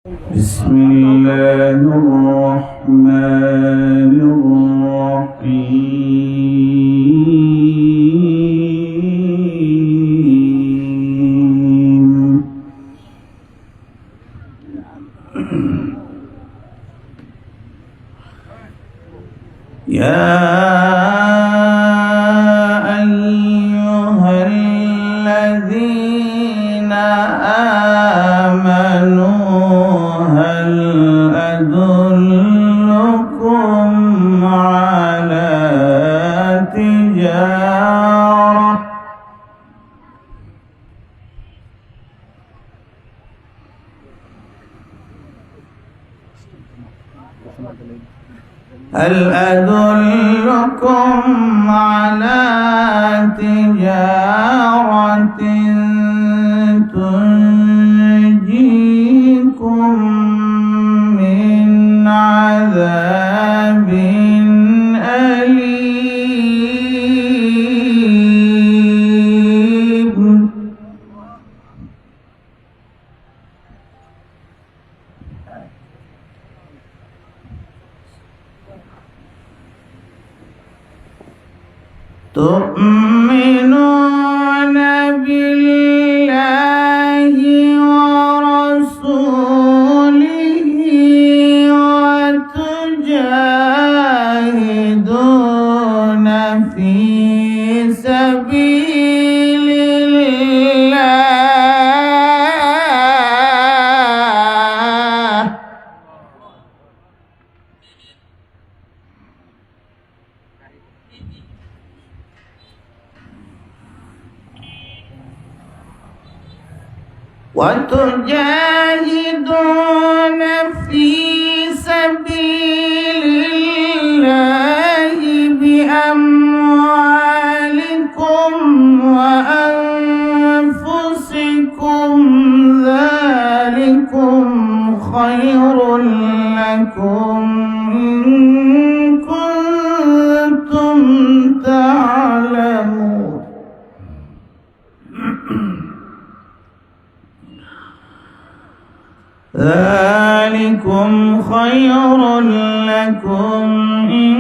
بسم الله الرحمن الرحيم يا أيها الذين آمنوا هل أدلكم على تجارة تنجيكم من عذاب أليم تؤمنون بالله ورسوله وتجاهدون في سبيل الله وتجاهدون في سبيل الله بأموالكم وأنفسكم ذلكم خير لكم إن كنتم تعلمون ذلكم خير لكم إن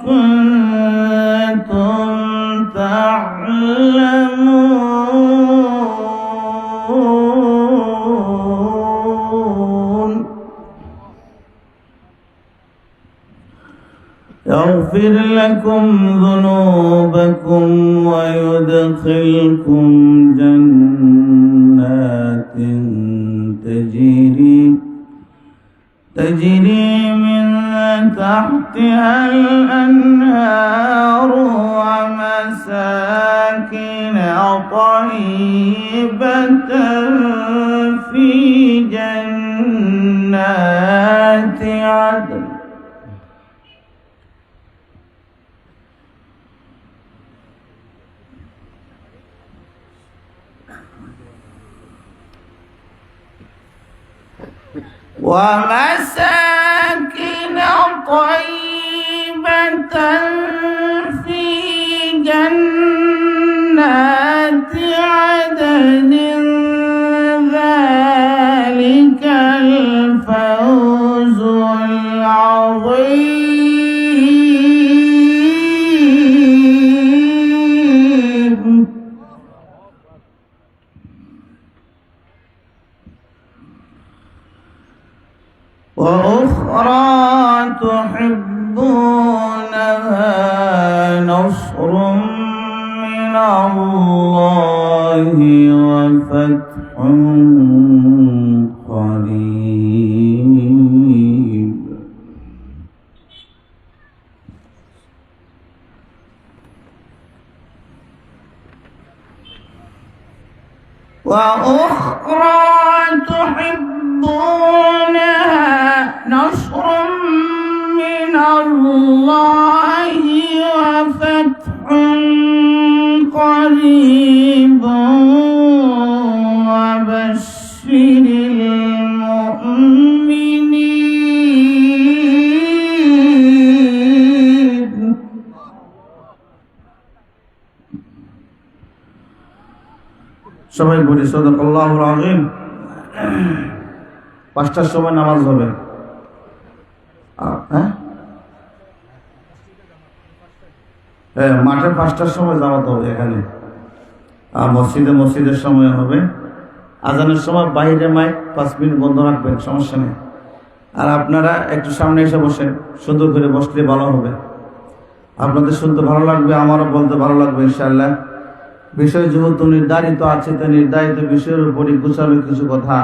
كنتم تعلمون يغفر لكم ذنوبكم ويدخلكم جنات تجري من تحتها الأنهار ومساكن طيبة في جنات عدن ومساكن طيبة في جنات عدن ذلك الفوز العظيم وأخرى تحبونها نصر من الله وفتح قريب وأخرى تحبونها نصر من الله وفتح قريب وبشر المؤمنين সবাই বলি সাদাকাল্লাহুল আযীম। 5টার সময় নামাজ হবে। হ্যাঁ, মাঠে 5টার সময় জামাত হবে এখানে, আর মসজিদের সময় হবে। আজানের সময় বাইরে মাইক 5 মিনিট বন্ধ রাখবেন, সমস্যা নেই। আর আপনারা একটু সামনে এসে বসেন, সুন্দর করে বসলে ভালো হবে। আপনাদের শুনতে ভালো লাগবে, আমারও বলতে ভালো লাগবে ইনশাআল্লাহ। বিষয় যেহেতু নির্ধারিত আছে, তো নির্ধারিত বিষয়ের উপরই গুছালো কিছু কথা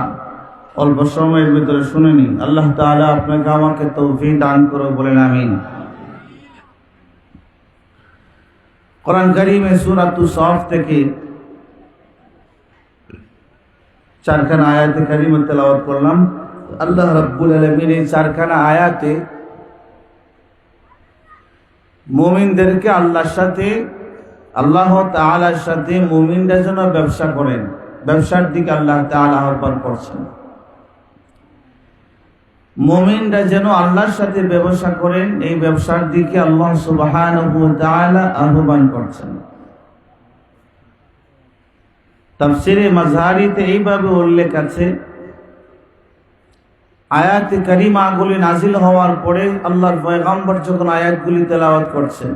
অল্প সময়ের ভিতরে শুনে নি। আল্লাহ তাআলা আপনাকে আমাকে তৌফিক দান করুন, বলেন আমিন। কোরআন কারীমে সূরাতুস সাফ থেকে 4খানা আয়াতে কারিমা তেলাওয়াত করলাম। আল্লাহ রাব্বুল আলামিন এই 4খানা আয়াতে মুমিনদেরকে আল্লাহর সাথে, আল্লাহ তাআলার সাথে মুমিনরা যেন ব্যবসা করেন, ব্যবসার দিকে আল্লাহ তাআলা আহ্বান করছেন। মুমিনরা যেন আল্লাহর সাথে ব্যবসা করেন, এই ব্যবসার দিকে আল্লাহ সুবহানাহু ওয়া তাআলা আহ্বান করছেন। তাফসীরে মাযহারিতে এইভাবে উল্লেখ আছে, আয়াতে কারিমাগুলি নাজিল হওয়ার পরে আল্লাহর পয়গম্বর যখন আয়াতগুলি তেলাওয়াত করছেন,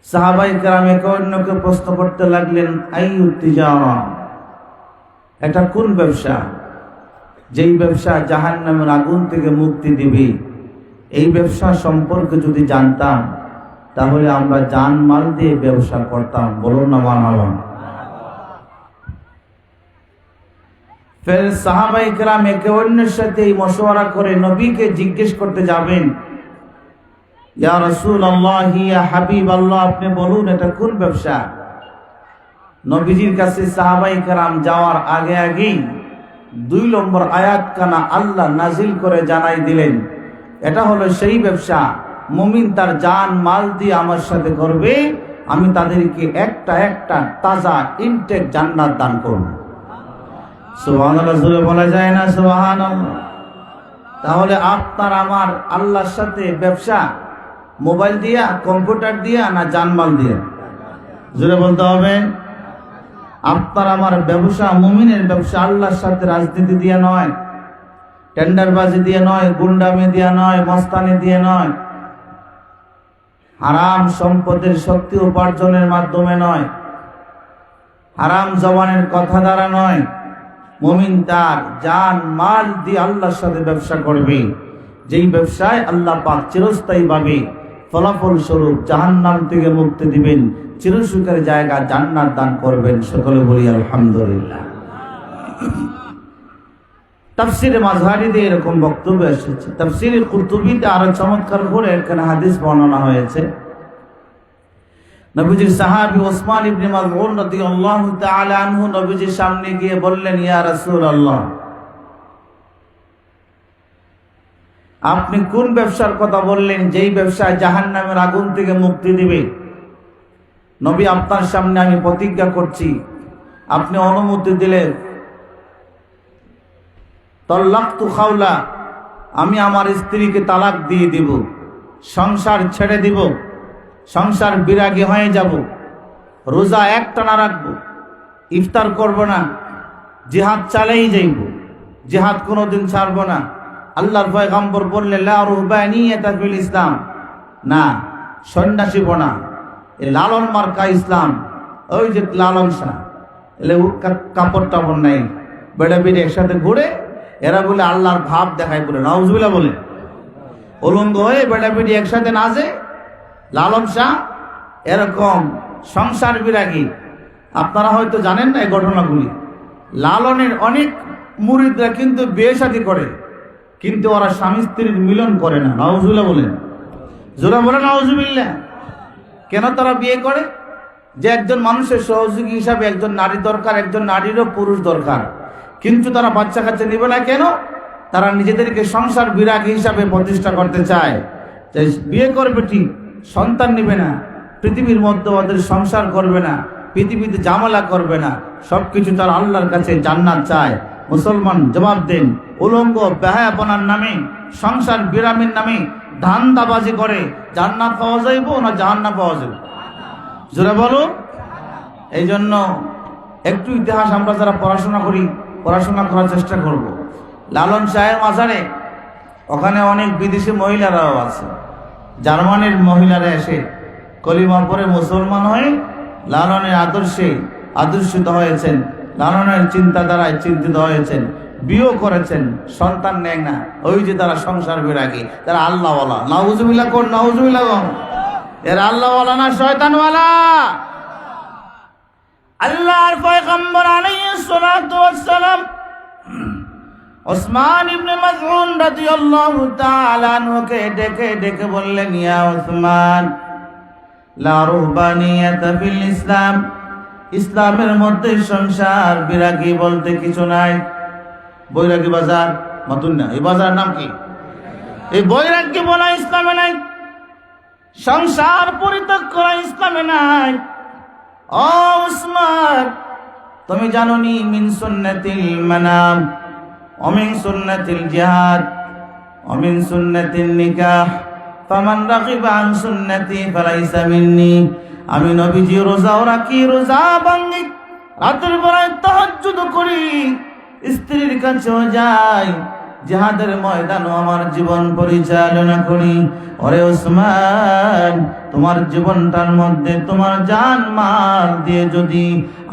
সাহাবায়ে কেরাম একে অন্যকে প্রশ্ন করতে লাগলেন, আইয়ুত তিজারা, এটা কোন ব্যবসা, যেই ব্যবসা জাহান্নামের আগুন থেকে মুক্তি দিবে। এই ব্যবসা সম্পর্কে যদি জানতাম তাহলে আমরা জানমাল দিয়ে ব্যবসা করতাম, বলুন না মারহাবা। ফের সাহাবায়ে কেরাম একে অন্যের সাথে এই মশওয়ারা করে নবীকে জিজ্ঞেস করতে যাবেন, ইয়া রাসূলুল্লাহ, ইয়া হাবিবাল্লাহ, আপনি বলুন এটা কোন ব্যবসা। নবীজির কাছে সাহাবায়ে কেরাম যাওয়ার আগে আগেই 2 নম্বর আয়াত কানা আল্লাহ নাজিল করে জানাই দিলেন, এটা হলো সেই ব্যবসা, মুমিন তার জান মাল দিয়ে আমার সাথে করবে, আমি তাদেরকে একটা একটা তাজা ইনটেক জান্নাত দান করব। সুবহানাল্লাহ, জোরে বলা যায় না সুবহানাল্লাহ। তাহলে আপনার আমার আল্লাহর সাথে ব্যবসা মোবাইল দিয়া, কম্পিউটার দিয়া, না জানমাল দিয়া? জোরে বলতে হবে। আপনার আমার ব্যবসা, মুমিনের ব্যবসা আল্লাহর সাথে রাজনীতি দিয়ে নয়, টেন্ডারবাজি দিয়ে নয়, গুন্ডামি দিয়ে নয়, মস্তানি দিয়ে নয়, হারাম সম্পদের শক্তি উপার্জনের মাধ্যমে নয়, হারাম জবানের কথা দ্বারা নয়। মুমিন তার জান মাল দিয়ে আল্লাহর সাথে ব্যবসা করবে, যেই ব্যবসায় আল্লাহ পাক চিরস্থায়ীভাবে ফলাফল স্বরূপ জাহান্নাম থেকে মুক্তি দিবেন, চিরসুখের জায়গা জান্নাত দান করবেন। সকলে বলি আলহামদুলিল্লাহ। তাফসীরে মাযহারিতে এরকম বক্তব্য এসেছে। তাফসীরে কুরতুবীতে আরো চমৎকার করে এখানে হাদিস বর্ণনা হয়েছে। নবীজির সাহাবী ওসমান ইবনে মাযউন রাদিয়াল্লাহু তাআলা আনহু নবীজির সামনে গিয়ে বললেন, ইয়া রাসূলুল্লাহ, আপনি কোন ব্যবসার কথা বললেন যেই ব্যবসা জাহান্নামের আগুন থেকে মুক্তি দিবে? নবী, আপনার সামনে আমি প্রতিজ্ঞা করছি, আপনি অনুমতি দিলে তালাক্তু খাওলা, আমি আমার স্ত্রীকে তালাক দিয়ে দিব, সংসার ছেড়ে দিব, সংসার বিরাগী হয়ে যাব, রোজা একটানা রাখবো, ইফতার করব না, জিহাদ চালাই যাইব, জিহাদ কোনোদিন ছাড়ব না। আল্লাহর পয়গম্বর বললেন, লা রুহবানিয়াতা ফিল ইসলাম, না সন্ন্যাসী বনা, এ লালন মার্কা ইসলাম, ওই যে লালন শাহ, এলে কাপড় টাপড় নাই, বেড়া বেড়ে একসাথে ঘুরে, এরা বলে আল্লাহর ভাব দেখায়, বলে নাউজুবিল্লাহ, বলে উলঙ্গ হয়ে বেড়া বেড়ি একসাথে নাচে, লালন শাহ এরকম সংসার বিরাগী। আপনারা হয়তো জানেন না এই ঘটনাগুলি। লালনের অনেক মুরিদরা কিন্তু বিয়ে শাদী করে, কিন্তু ওরা স্বামী স্ত্রীর মিলন করে না। নাউজুবিল্লাহ বলেন, জোরা বলে নাউজুবিল্লাহ। কেন তারা বিয়ে করে? যে একজন মানুষের সহযোগী হিসাবে একজন নারী দরকার, একজন নারীরও পুরুষ দরকার, কিন্তু তারা বাচ্চা কাচ্চা নেবে না কেন? তারা নিজেদেরকে সংসার বিরাগী হিসাবে প্রতিষ্ঠা করতে চায়। বিয়ে করবে ঠিক, সন্তান নেবে না, পৃথিবীর মধ্যে ওদের সংসার করবে না, পৃথিবীতে জামালা করবে না, সবকিছু তার আল্লাহর কাছে জান্নাত চায়। মুসলমান জবাব দেন, উলঙ্গ বেহায়াপনার নামে, সংসার বিরামের নামে ধান্দাবাজি করে জান্নাত পাওয়া যাইব না জাহান্নাম পাওয়া যাবে? জোরে বলুন। এই জন্য একটু ইতিহাস আমরা যারা পড়াশোনা করি, পড়াশোনা করার চেষ্টা করব। লালন শাহের মাজারে ওখানে অনেক বিদেশি মহিলারাও আছে। জার্মানির মহিলারা এসে কলিমা পড়ে মুসলমান হয়ে লালনের আদর্শে আদর্শিত হয়েছেন, লালনের চিন্তাধারায় চিন্তিত হয়েছেন, বিয়ে করেছেন, সন্তান নেয় না। ওই যে তারা সংসার বিরাগী, তারা আল্লাহওয়ালা। নাউজুবিল্লাহ কোন নাউজুবিল্লাহ কোন এরা আল্লাহওয়ালা না শয়তানওয়ালা? আল্লাহর পয়গম্বর আলাইহিস সালাতু ওয়াস সালাম ওসমান ইবনে মাযউন রাদিয়াল্লাহু তাআলা আনহুকে ডেকে ডেকে বললেন, ইয়া ওসমান, লা রুহবানিয়াতা ফিল ইসলাম, ইসলামের মধ্যে সংসার বিরাগী বলতে কিছু নাই। বৈরাগী বাজার মতুন না, এই বাজারের নাম কি? এই বৈরাগ্য বলা ইসলামে নাই, সংসার পরিত্যাগ করা ইসলামে নাই। ও উসমান, তুমি জানো নি মিন সুন্নাতিল মানাম অমিন সুন্নাতিল জিহাদ অমিন সুন্নাতিল নিকাহ ফামান রাগিবা আন সুন্নতি ফালাইসা মিন্নি। আমি নবীজি রোজাও রাখি, রোজা ভাঙি, রাতের বেলায় তাহাজ্জুদ করি, স্ত্রীর কাছেও যাই, জিহাদের ময়দানও আমার জীবন পরিচালনা করি। ওরে ওসমান, তোমার জীবনটার মধ্যে তোমার জান মাল দিয়ে যদি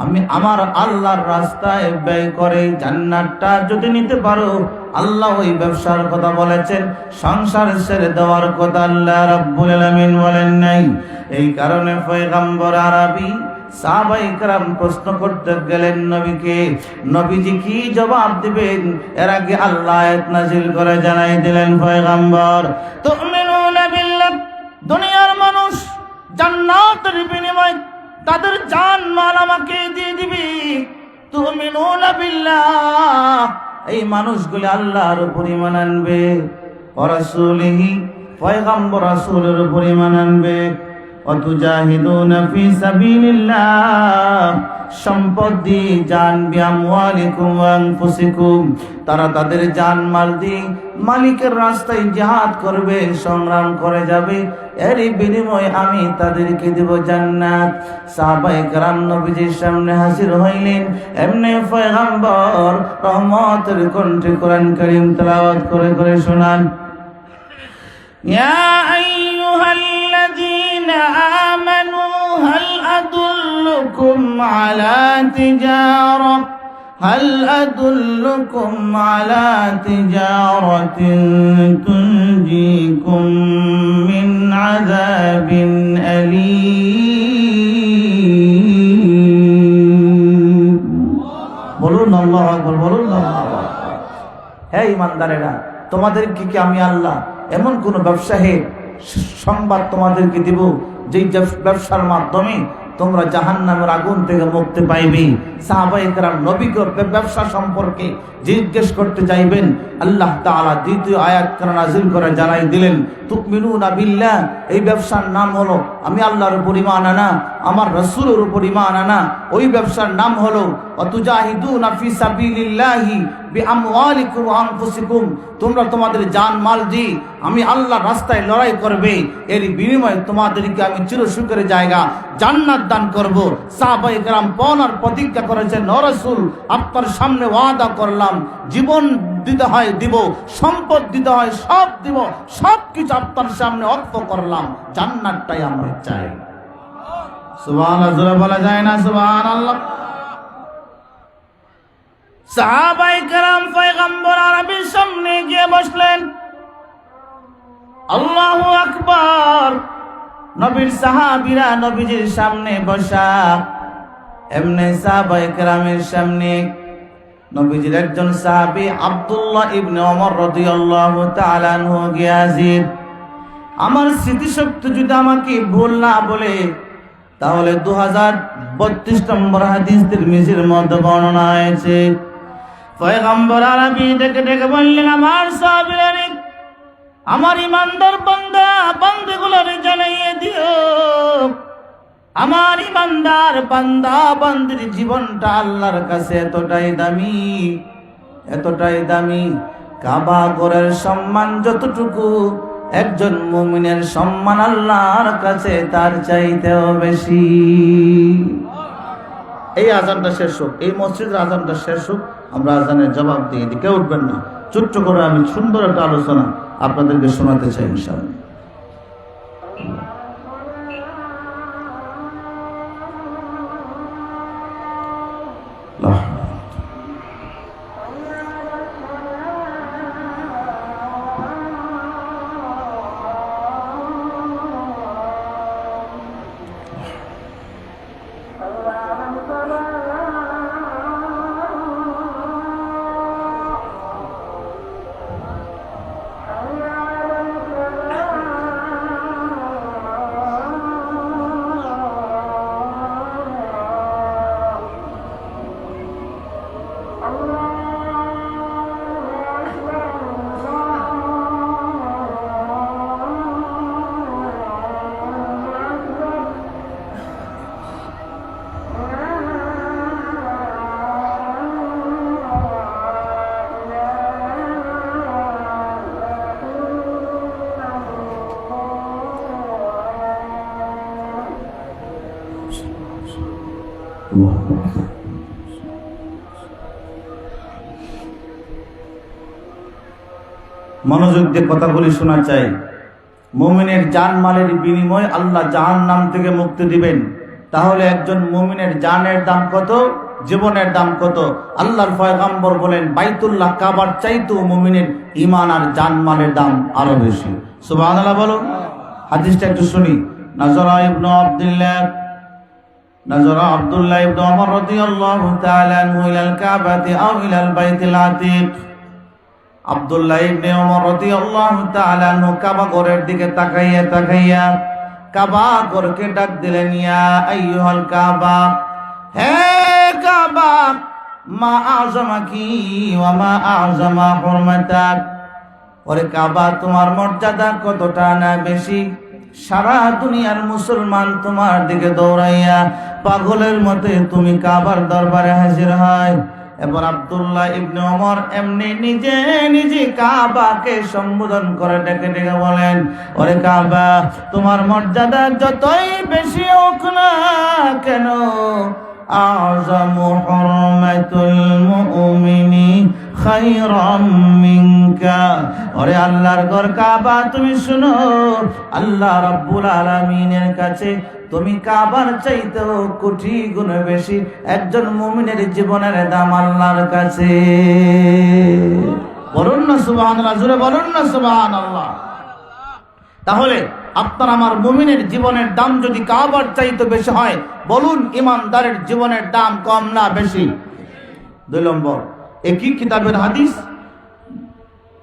আমি আমার আল্লাহর রাস্তায় ব্যয় করে জান্নাতটা যদি নিতে পারো, আল্লাহ ওই ব্যবসার কথা বলেছেন, সংসার ছেড়ে দেওয়ার কথা আল্লাহ রাব্বুল আলামিন বলেন নাই। এই কারণে পয়গম্বর আরবি সাহাবায়ে কেরাম প্রশ্ন করতে গেলেন নবীকে, নবীজি কি জবাব দিবেন? এর আগে আল্লাহ আয়াত নাযিল করে জানাই দিলেন পয়গম্বর, তুমিনুনা বিল্লাহ, দুনিয়ার মানুষ জান্নাতের বিনিময়ে তাদের জান মাল আমাকে দিয়ে দিবে। তুমিনুনা বিল্লাহ, এই মানুষগুলো আল্লাহর উপর ঈমান আনবে, ওয়া রাসূলিহি, পয়গম্বর রাসূলের উপর ঈমান আনবে, ওয়াতুজাহিদুনা ফি সাবিলিল্লাহ, সম্পদ দিয়ে জান বিআমওয়ালিকুম ওয়া আনফুসিকুম, তারা তাদের জান মাল দিয়ে মালিকের রাস্তায় জিহাদ করবে, সংগ্রাম করে যাবে, এর বিনিময়ে আমি তাদেরকে দেব জান্নাত। সাহাবায়ে কেরাম নবীজির সামনে হাজির হইলেন, এমনি পয়গম্বর রহমতের কণ্ঠে কোরআন কারীম তেলাওয়াত করে করে শোনান, ইয়া আইয়ুহাল্লাযীনা আমানু হাল আদুল্লুকুম আলা তিজারা هل أدلكم على تجارة تنجيكم من عذاب أليم। বলুন আল্লাহু আকবার, বলুন আল্লাহু আকবার। হে ঈমানদারেরা, তোমাদেরকে কি আমি আল্লাহ এমন কোন ব্যবসায়ের সংবাদ তোমাদেরকে দিব যেই ব্যবসার মাধ্যমে তোমরা জাহান্নামের আগুন থেকে মুক্তি পাইবে? সাহাবায়ে কেরাম নবীকে ব্যবসা সম্পর্কে জিজ্ঞেস করতে যাইবেন, আল্লাহ তাআলা দ্বিতীয় আয়াত নাযিল করে জানাই দিলেন, তুমিনুনা বিল্লাহ, এই ব্যবসার নাম হলো আমি আল্লাহর উপর ঈমান আনা, আমার রাসূলের উপর ঈমান আনা। ওই ব্যবসার নাম হলো ওয়াতুজাহিদুনা ফি সাবিলিল্লাহি বিআমওয়ালিকুম ওয়া আনফুসিকুম, তোমরা তোমাদের জান মাল দিয়ে আমি আল্লাহর রাস্তায় লড়াই করবে, এর বিনিময়ে তোমাদেরকে আমি চিরসুখের জায়গা জান্নাত দান করব। সাহাবায়ে কেরাম পনার প্রতিজ্ঞা করেছেন, ও রাসূল, আপনার সামনে ওয়াদা করলাম, জীবন দিতে হয় দিব, সম্পদ দিতে হয় সব দিব, সবকিছু আপনার সামনে অর্পণ করলাম, জান্নাতটাই আমরা চাই। সুবহানাল্লাহ, জোরে বলা যায় না সুবহানাল্লাহ? সাহাবায়ে কেরাম পয়গম্বর আরবির সামনে গিয়ে বসলেন, আল্লাহু আকবার। নবীর সাহাবীরা নবীজির সামনে বসা, এমনি সাহাবায়ে কেরামের সামনে নবীজির একজন সাহাবী আব্দুল্লাহ ইবনে ওমর রাদিয়াল্লাহু তাআলা আনহু গিয়ে হাজির। আমার স্মৃতিশক্তি যদি আমাকে ভুল না বলে, তাহলে 2032 নম্বর হাদিস তিরমিজির মধ্যে বর্ণনা হয়েছে। পয়গম্বর আরবি ডেকে ডেকে বললেন, আমার সাহাবীরা, আমার ইমানদার বান্দা বান্দিগুলোর জানাইয়ে দিও, আমার ইমানদার বান্দা বান্দির জীবনটা আল্লাহর কাছে এতটাই দামি, এতটাই দামি, কাবা ঘরের সম্মান যতটুকু একজন মুমিনের সম্মান আল্লাহর কাছে তার চাইতেও বেশি। এই আজানটা শেষ হোক, এই মসজিদের আজানটা শেষ হোক, আমরা আজানের জবাব দিয়ে দিই। কেউ উঠবেন না, ছোট্ট করে আমি সুন্দর একটা আলোচনা আপনাদেরকে শোনাতে চাই ইনশাআল্লাহ। মনোযোগ দিয়ে কথাগুলি শোনা চাই। মুমিনের জানমালের বিনিময়ে আল্লাহ জাহান্নাম থেকে মুক্তি দিবেন। তাহলে একজন মুমিনের জানের দাম কত, জীবনের দাম কত? আল্লাহর পয়গম্বর বলেন বাইতুল্লাহ কাবার চাইতেও মুমিনের ঈমান আর জানমালের দাম আরো বেশি। সুবহানাল্লাহ বলো। হাদিসটা একটু শুনি। নাজরা আব্দুল্লাহ ইবনে ওমর রাদিয়াল্লাহু তাআলা আনহু ইলাল কাবাতি আও ইলাল বাইতিল আতীক। আব্দুল্লাহ ইবনে ওমর রাদিয়াল্লাহু তাআলা আনহু কাবা ঘরের দিকে তাকাইয়া কাবা ঘরকে ডাক দিলেন, ইয়া আইয়ুহাল কাবা, হে কাবা, মা আযমাকি ওয়া মা আযমা হুরমাতাক। ওরে কাবা, তোমার মর্যাদা কতটা না বেশি। সারা দুনিয়ার মুসলমান তোমার দিকে দৌড়াইয়া পাগলের মতে তুমি কাবার দরবারে হাজির হয়। এবার আব্দুল্লাহ ইবনে ওমর এমনি নিজে নিজে কাবাকে সম্বোধন করে ডেকে ডেকে বলেন, ওরে কাবা, তোমার মর্যাদা যতই বেশি হোক না কেন, আযমু হুরমাতুল মুমিনি খায়রাম মিনকা। ওরে আল্লাহর ঘর কাবা, তুমি শুনো, আল্লাহ রাব্বুল আলামিনের কাছে তুমি কাবার চাইতেও কোটি গুণ বেশি একজন মুমিনের জীবনের দাম আল্লাহর কাছে। বলুন না সুবহানাল্লাহ, জোরে বলুন না সুবহানাল্লাহ। তাহলে আপনার আমার মুমিনের জীবনের দাম যদি কাবার চাইতে বেশি হয়, বলুন ইমানদারের জীবনের দাম কম না বেশি? 2 নম্বর, একই কিতাবের হাদিস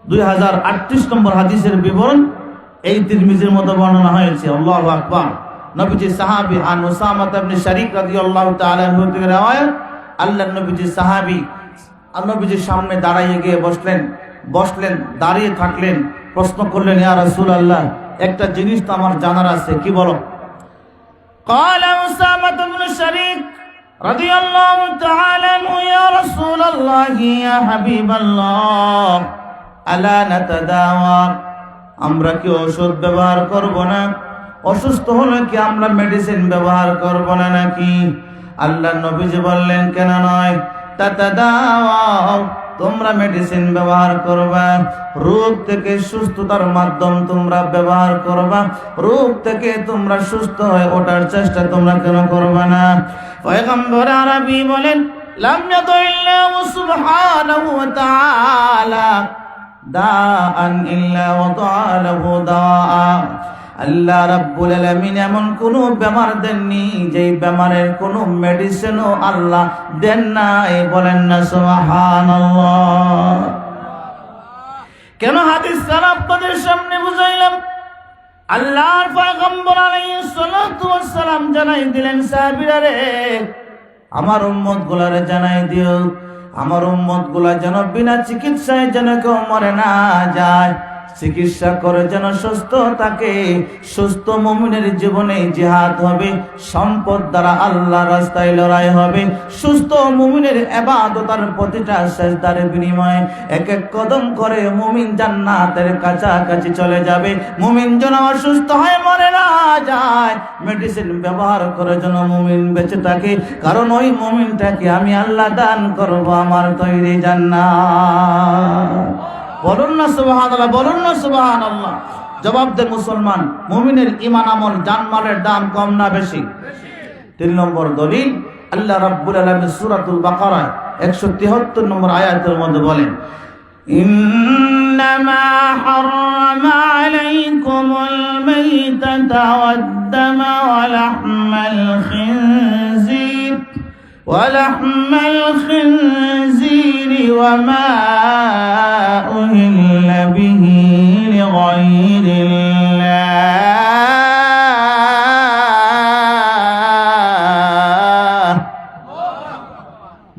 2038 নম্বর হাদিসের বিবরণ এই তিরমিজির মধ্যে বর্ণনা হয়েছে। আল্লাহু আকবার। নবীজি সাহাবী আন উসামা ইবনে শারীক রাদিয়াল্লাহু তাআলা আনহু থেকে রওয়ায়াত, আল্লাহর নবীজি সাহাবী নবীজির সামনে দাঁড়িয়ে গিয়ে বসলেন, দাঁড়িয়ে থাকলেন, প্রশ্ন করলেন, ইয়া রাসূলুল্লাহ, একটা জিনিস তো আমার জানার আছে, কি বলো? ক্বালা উসামা ইবনে শারীক রাদিয়াল্লাহু তাআলা আনহু, ইয়া রাসূলুল্লাহ, ইয়া হাবিবাল্লাহ, আলা নাতাদাওয়া, আমরা কি ওষুধ ব্যবহার করব না? অসুস্থ হলে কি আমরা মেডিসিন ব্যবহার করব না নাকি? আল্লাহর নবীজি বললেন, কেন নয়, তাতাদাওয়া, তোমরা মেডিসিন ব্যবহার করবা, রোগ থেকে সুস্থতার মাধ্যম তোমরা ব্যবহার করবা, রোগ থেকে তোমরা সুস্থ হয়ে ওঠার চেষ্টা তোমরা কেন করবা না? পয়গম্বর আরবি বলেন, লাম ইয়াদুল্লাহু সুবহানাহু ওয়া তাআলা দাআন ইল্লা ওয়াদাআলাহু দাআ। আল্লাহ রাব্বুল আলামিন এমন কোন বেমার দেননি যেই বেমারের কোন মেডিসিনও আল্লাহ দেন নাই। বলেন না সুবহানাল্লাহ। কেন হাদিস দ্বারা আপনাদের সামনে বুঝাইলাম? আল্লাহর পয়গম্বর আলাইহিস সালাতু ওয়াস সালাম জানাই দিলেন, সাহাবীরা রে, আমার উম্মতগুলারে জানাই দিও, আমার উম্মতগুলা যেন বিনা চিকিৎসায় যেন কেউ মরে না যায়, চিকিৎসা করে যেন সুস্থ থাকে। সুস্থ মুমিনের জীবনে জিহাদ হবে, সম্পদ দ্বারা আল্লাহর রাস্তায় লড়াই হবে। সুস্থ মুমিনের ইবাদতের প্রতিটা সিজদার বিনিময়ে এক এক কদম করে মুমিন জান্নাতের কাছাকাছি চলে যাবে। মুমিন যেন অসুস্থ হয়ে মরে না যায়, মেডিসিন ব্যবহার করে যেন মুমিন বেঁচে থাকে, কারণ ওই মুমিনটাকে আমি আল্লাহ দান করব আমার তৈরি জান্নাত। বলুন না সুবহানাল্লাহ, বলুন না সুবহানাল্লাহ। জবাব দে মুসলমান, মুমিনের ঈমান আমল জানমালের দাম কম না বেশি? 3 নম্বর দলিল, আল্লাহ রাব্বুল আলামিন সূরাতুল বাকারা 173 নম্বর আয়াতের মধ্যে বলেন, إنما حرم عليكم الميتة والدم ولحم الخنزير وما أهل به لغير الله।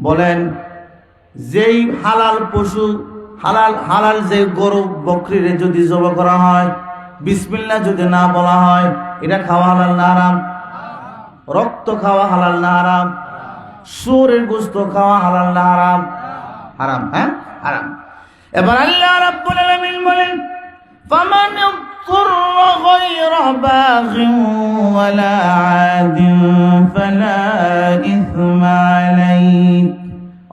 বলেন যেই হালাল পশু, হালাল যে গরু বকরিরে যদি জবাই করা হয়, বিসমিল্লাহ যদি না বলা হয়, এটা খাওয়া হালাল না হারাম? রক্ত খাওয়া হালাল না হারাম? শুয়োরের গোশত খাওয়া হালাল না হারাম? হারাম, হ্যাঁ হারাম। এবার আল্লাহ রাব্বুল আলামিন বলেন, ফামান ইত্তুররা গায়রা বাগিন ওয়ালা আদিন ফালা ইসমা আলাইহি।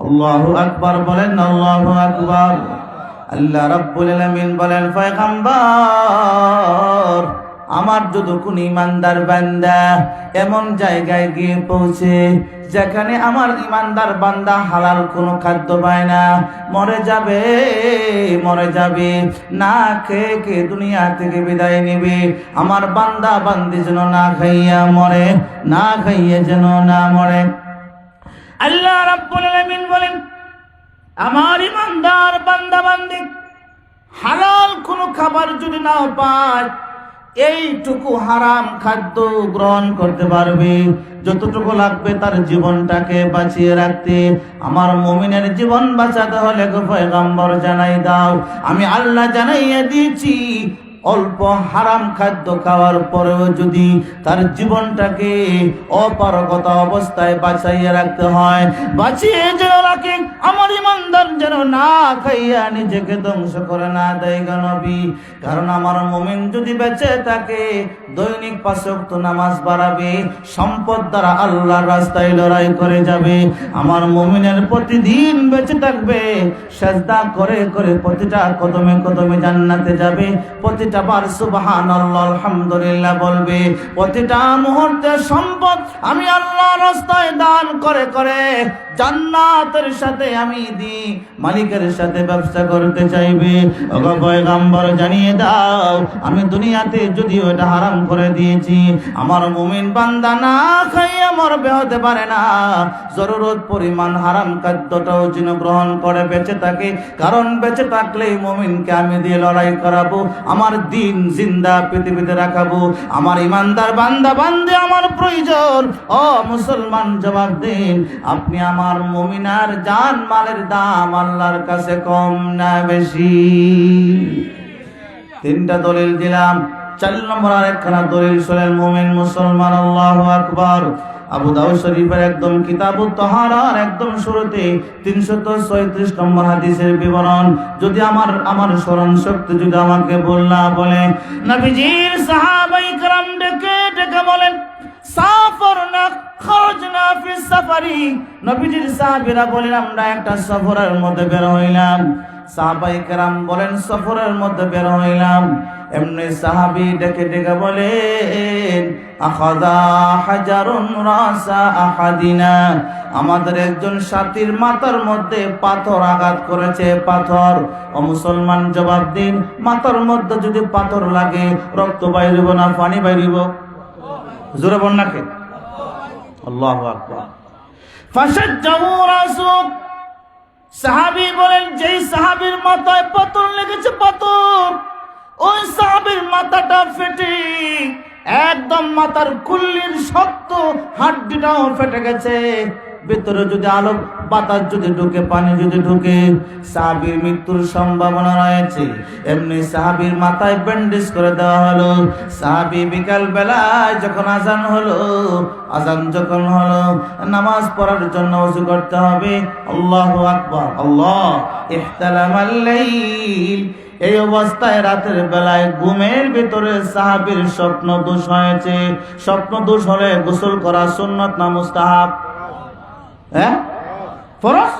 আল্লাহু আকবার বলেন, আল্লাহু আকবার। আল্লাহ রাব্বুল আলামিন বলেন, পয়গম্বর আমার যদি কোন ইমানদার বান্দা এমন জায়গায় গিয়ে পৌঁছে যেখানে আমার ইমানদার বান্দা হালাল কোনো খাদ্য পায় না, মরে যাবে না খেয়ে দুনিয়া থেকে বিদায় নেবে, আমার বান্দা বান্দি যেন না খাইয়া মরে, না খাইয়ে যেন না মরে। আল্লাহ রাব্বুল আলামিন বলেন, আমার ইমানদার বান্দা বান্দি হালাল কোনো খাবার যদি নাও পায়, এইটুকু হারাম খাদ্য গ্রহণ করতে পারবে, যতটুকু লাগবে তার জীবনটাকে বাঁচিয়ে রাখতে। আমার মুমিনের জীবন বাঁচাতে হলে গো পয়গম্বর জানাই দাও, আমি আল্লাহ জানাইয়া দিয়েছি, অল্প হারাম খাদ্য খাওয়ার পরেও যদি তার জীবনটাকে অপারগতা অবস্থায় বাঁচাইয়া রাখতে হয়, বাঁচিয়ে যেন রাখে, আমার ইমানদার যেন না খাইয়া নিজেকে ধ্বংস করে না দেয় গো নবী। কারণ আমার মুমিন যদি বেঁচে থাকে, দৈনিক 5 ওয়াক্ত নামাজ বাড়াবে, সম্পদ দ্বারা আল্লাহর রাস্তায় লড়াই করে যাবে, আমার মুমিনের প্রতিদিন বেঁচে থাকবে, সাজদা করে করে প্রতিটা কদমে কদমে জান্নাতে যাবে, প্রতিটা বার সুবহানাল্লাহ আলহামদুলিল্লাহ বলবে, প্রতিটা মুহূর্তে সম্পদ আমি আল্লাহর রাস্তায় দান করে করে জান্নাতের সাথে আমি দি মালিকের সাথে ব্যবসা করতে চাইবে। ওগো পয়গম্বর জানিয়ে দাও, আমি দুনিয়াতে যদি ওটা হারাম করে দিয়েছি, আমার মুমিন বান্দা না খাইয়া মরবে হতে পারে না, জরুরত পরিমাণ হারাম খাদ্যটাও যেন গ্রহণ করে বেঁচে থাকে। কারণ বেঁচে থাকলেই মুমিনকে আমি দিয়ে লড়াই করাবো, আমার দিন জিন্দা পৃথিবীতে রাখাবো। আমার ইমানদার বান্দা বান্দে আমার প্রয়োজন। ও মুসলমান জবাব দিন, আপনি আমার মুমিনার জান মালের দাম আল্লাহর কাছে কম না বেশি? 3টা দলিল দিলাম, 4 নম্বর আরেকখানা দলিল শুনেন মুমিন মুসলমান। আল্লাহু আকবার। আবু দাউদ শরীফের একদম কিতাবুত তাহারার একদম শুরুতে 336 নম্বর হাদিসের বিবরণ। যদি আমার স্মরণ শক্তি যদি আমাকে বলে, নবীজির সাহাবায়ে کرام ডেকে বলেন, সাফরনা খরজনা ফি সাফারি। নবীজির সাহাবীরা বলেন, আমরা একটা সফরের মধ্যে বের হইলাম। সাহাবায়ে কেরাম বলেন, সফরের মধ্যে বের হইলাম। এমনি সাহাবী ডেকে বলেন, আখাযা হাজারুন রাসা আহাদিনা, আমাদের একজন সাথীর মাথার মধ্যে পাথর আঘাত করেছে, পাথর। ও মুসলমান জবাব দিন, মাথার মধ্যে যদি পাথর লাগে রক্ত বাইরিব না পানি বাইরিব? জোরে বল নাকি? আল্লাহু আকবার। ফাশাজ্জাহু রাসূল, সাহাবী বলেন, যেই সাহাবীর মাথায় পাথর লেগেছে, পাথর, ওই সাহাবীর মাথাটা ফেটে একদম মাথার কুল্লির শক্ত হাড্ডিটাও ফেটে গেছে। ভিতরে যদি আলো বাতাস যদি ঢুকে, পানি যদি ঢুকে, সাহাবীর মৃত্যুর সম্ভাবনা রয়েছে। এমনি সাহাবীর মাথায় ব্যান্ডেজ করে দেওয়া হলো। সাহাবী বিকাল বেলায় যখন আজান যখন হলো, নামাজ পড়ার জন্য ওযু করতে হবে। আল্লাহু আকবার। আল্লাহ ইহতালামাল লাইল, এই অবস্থায় রাতের বেলায় ঘুমের ভিতরে সাহাবীর স্বপ্ন দোষ হয়েছে। স্বপ্ন দোষ হলে গোসল করা সুন্নাত না মুস্তাহাব? হ্যাঁ, ফরজ।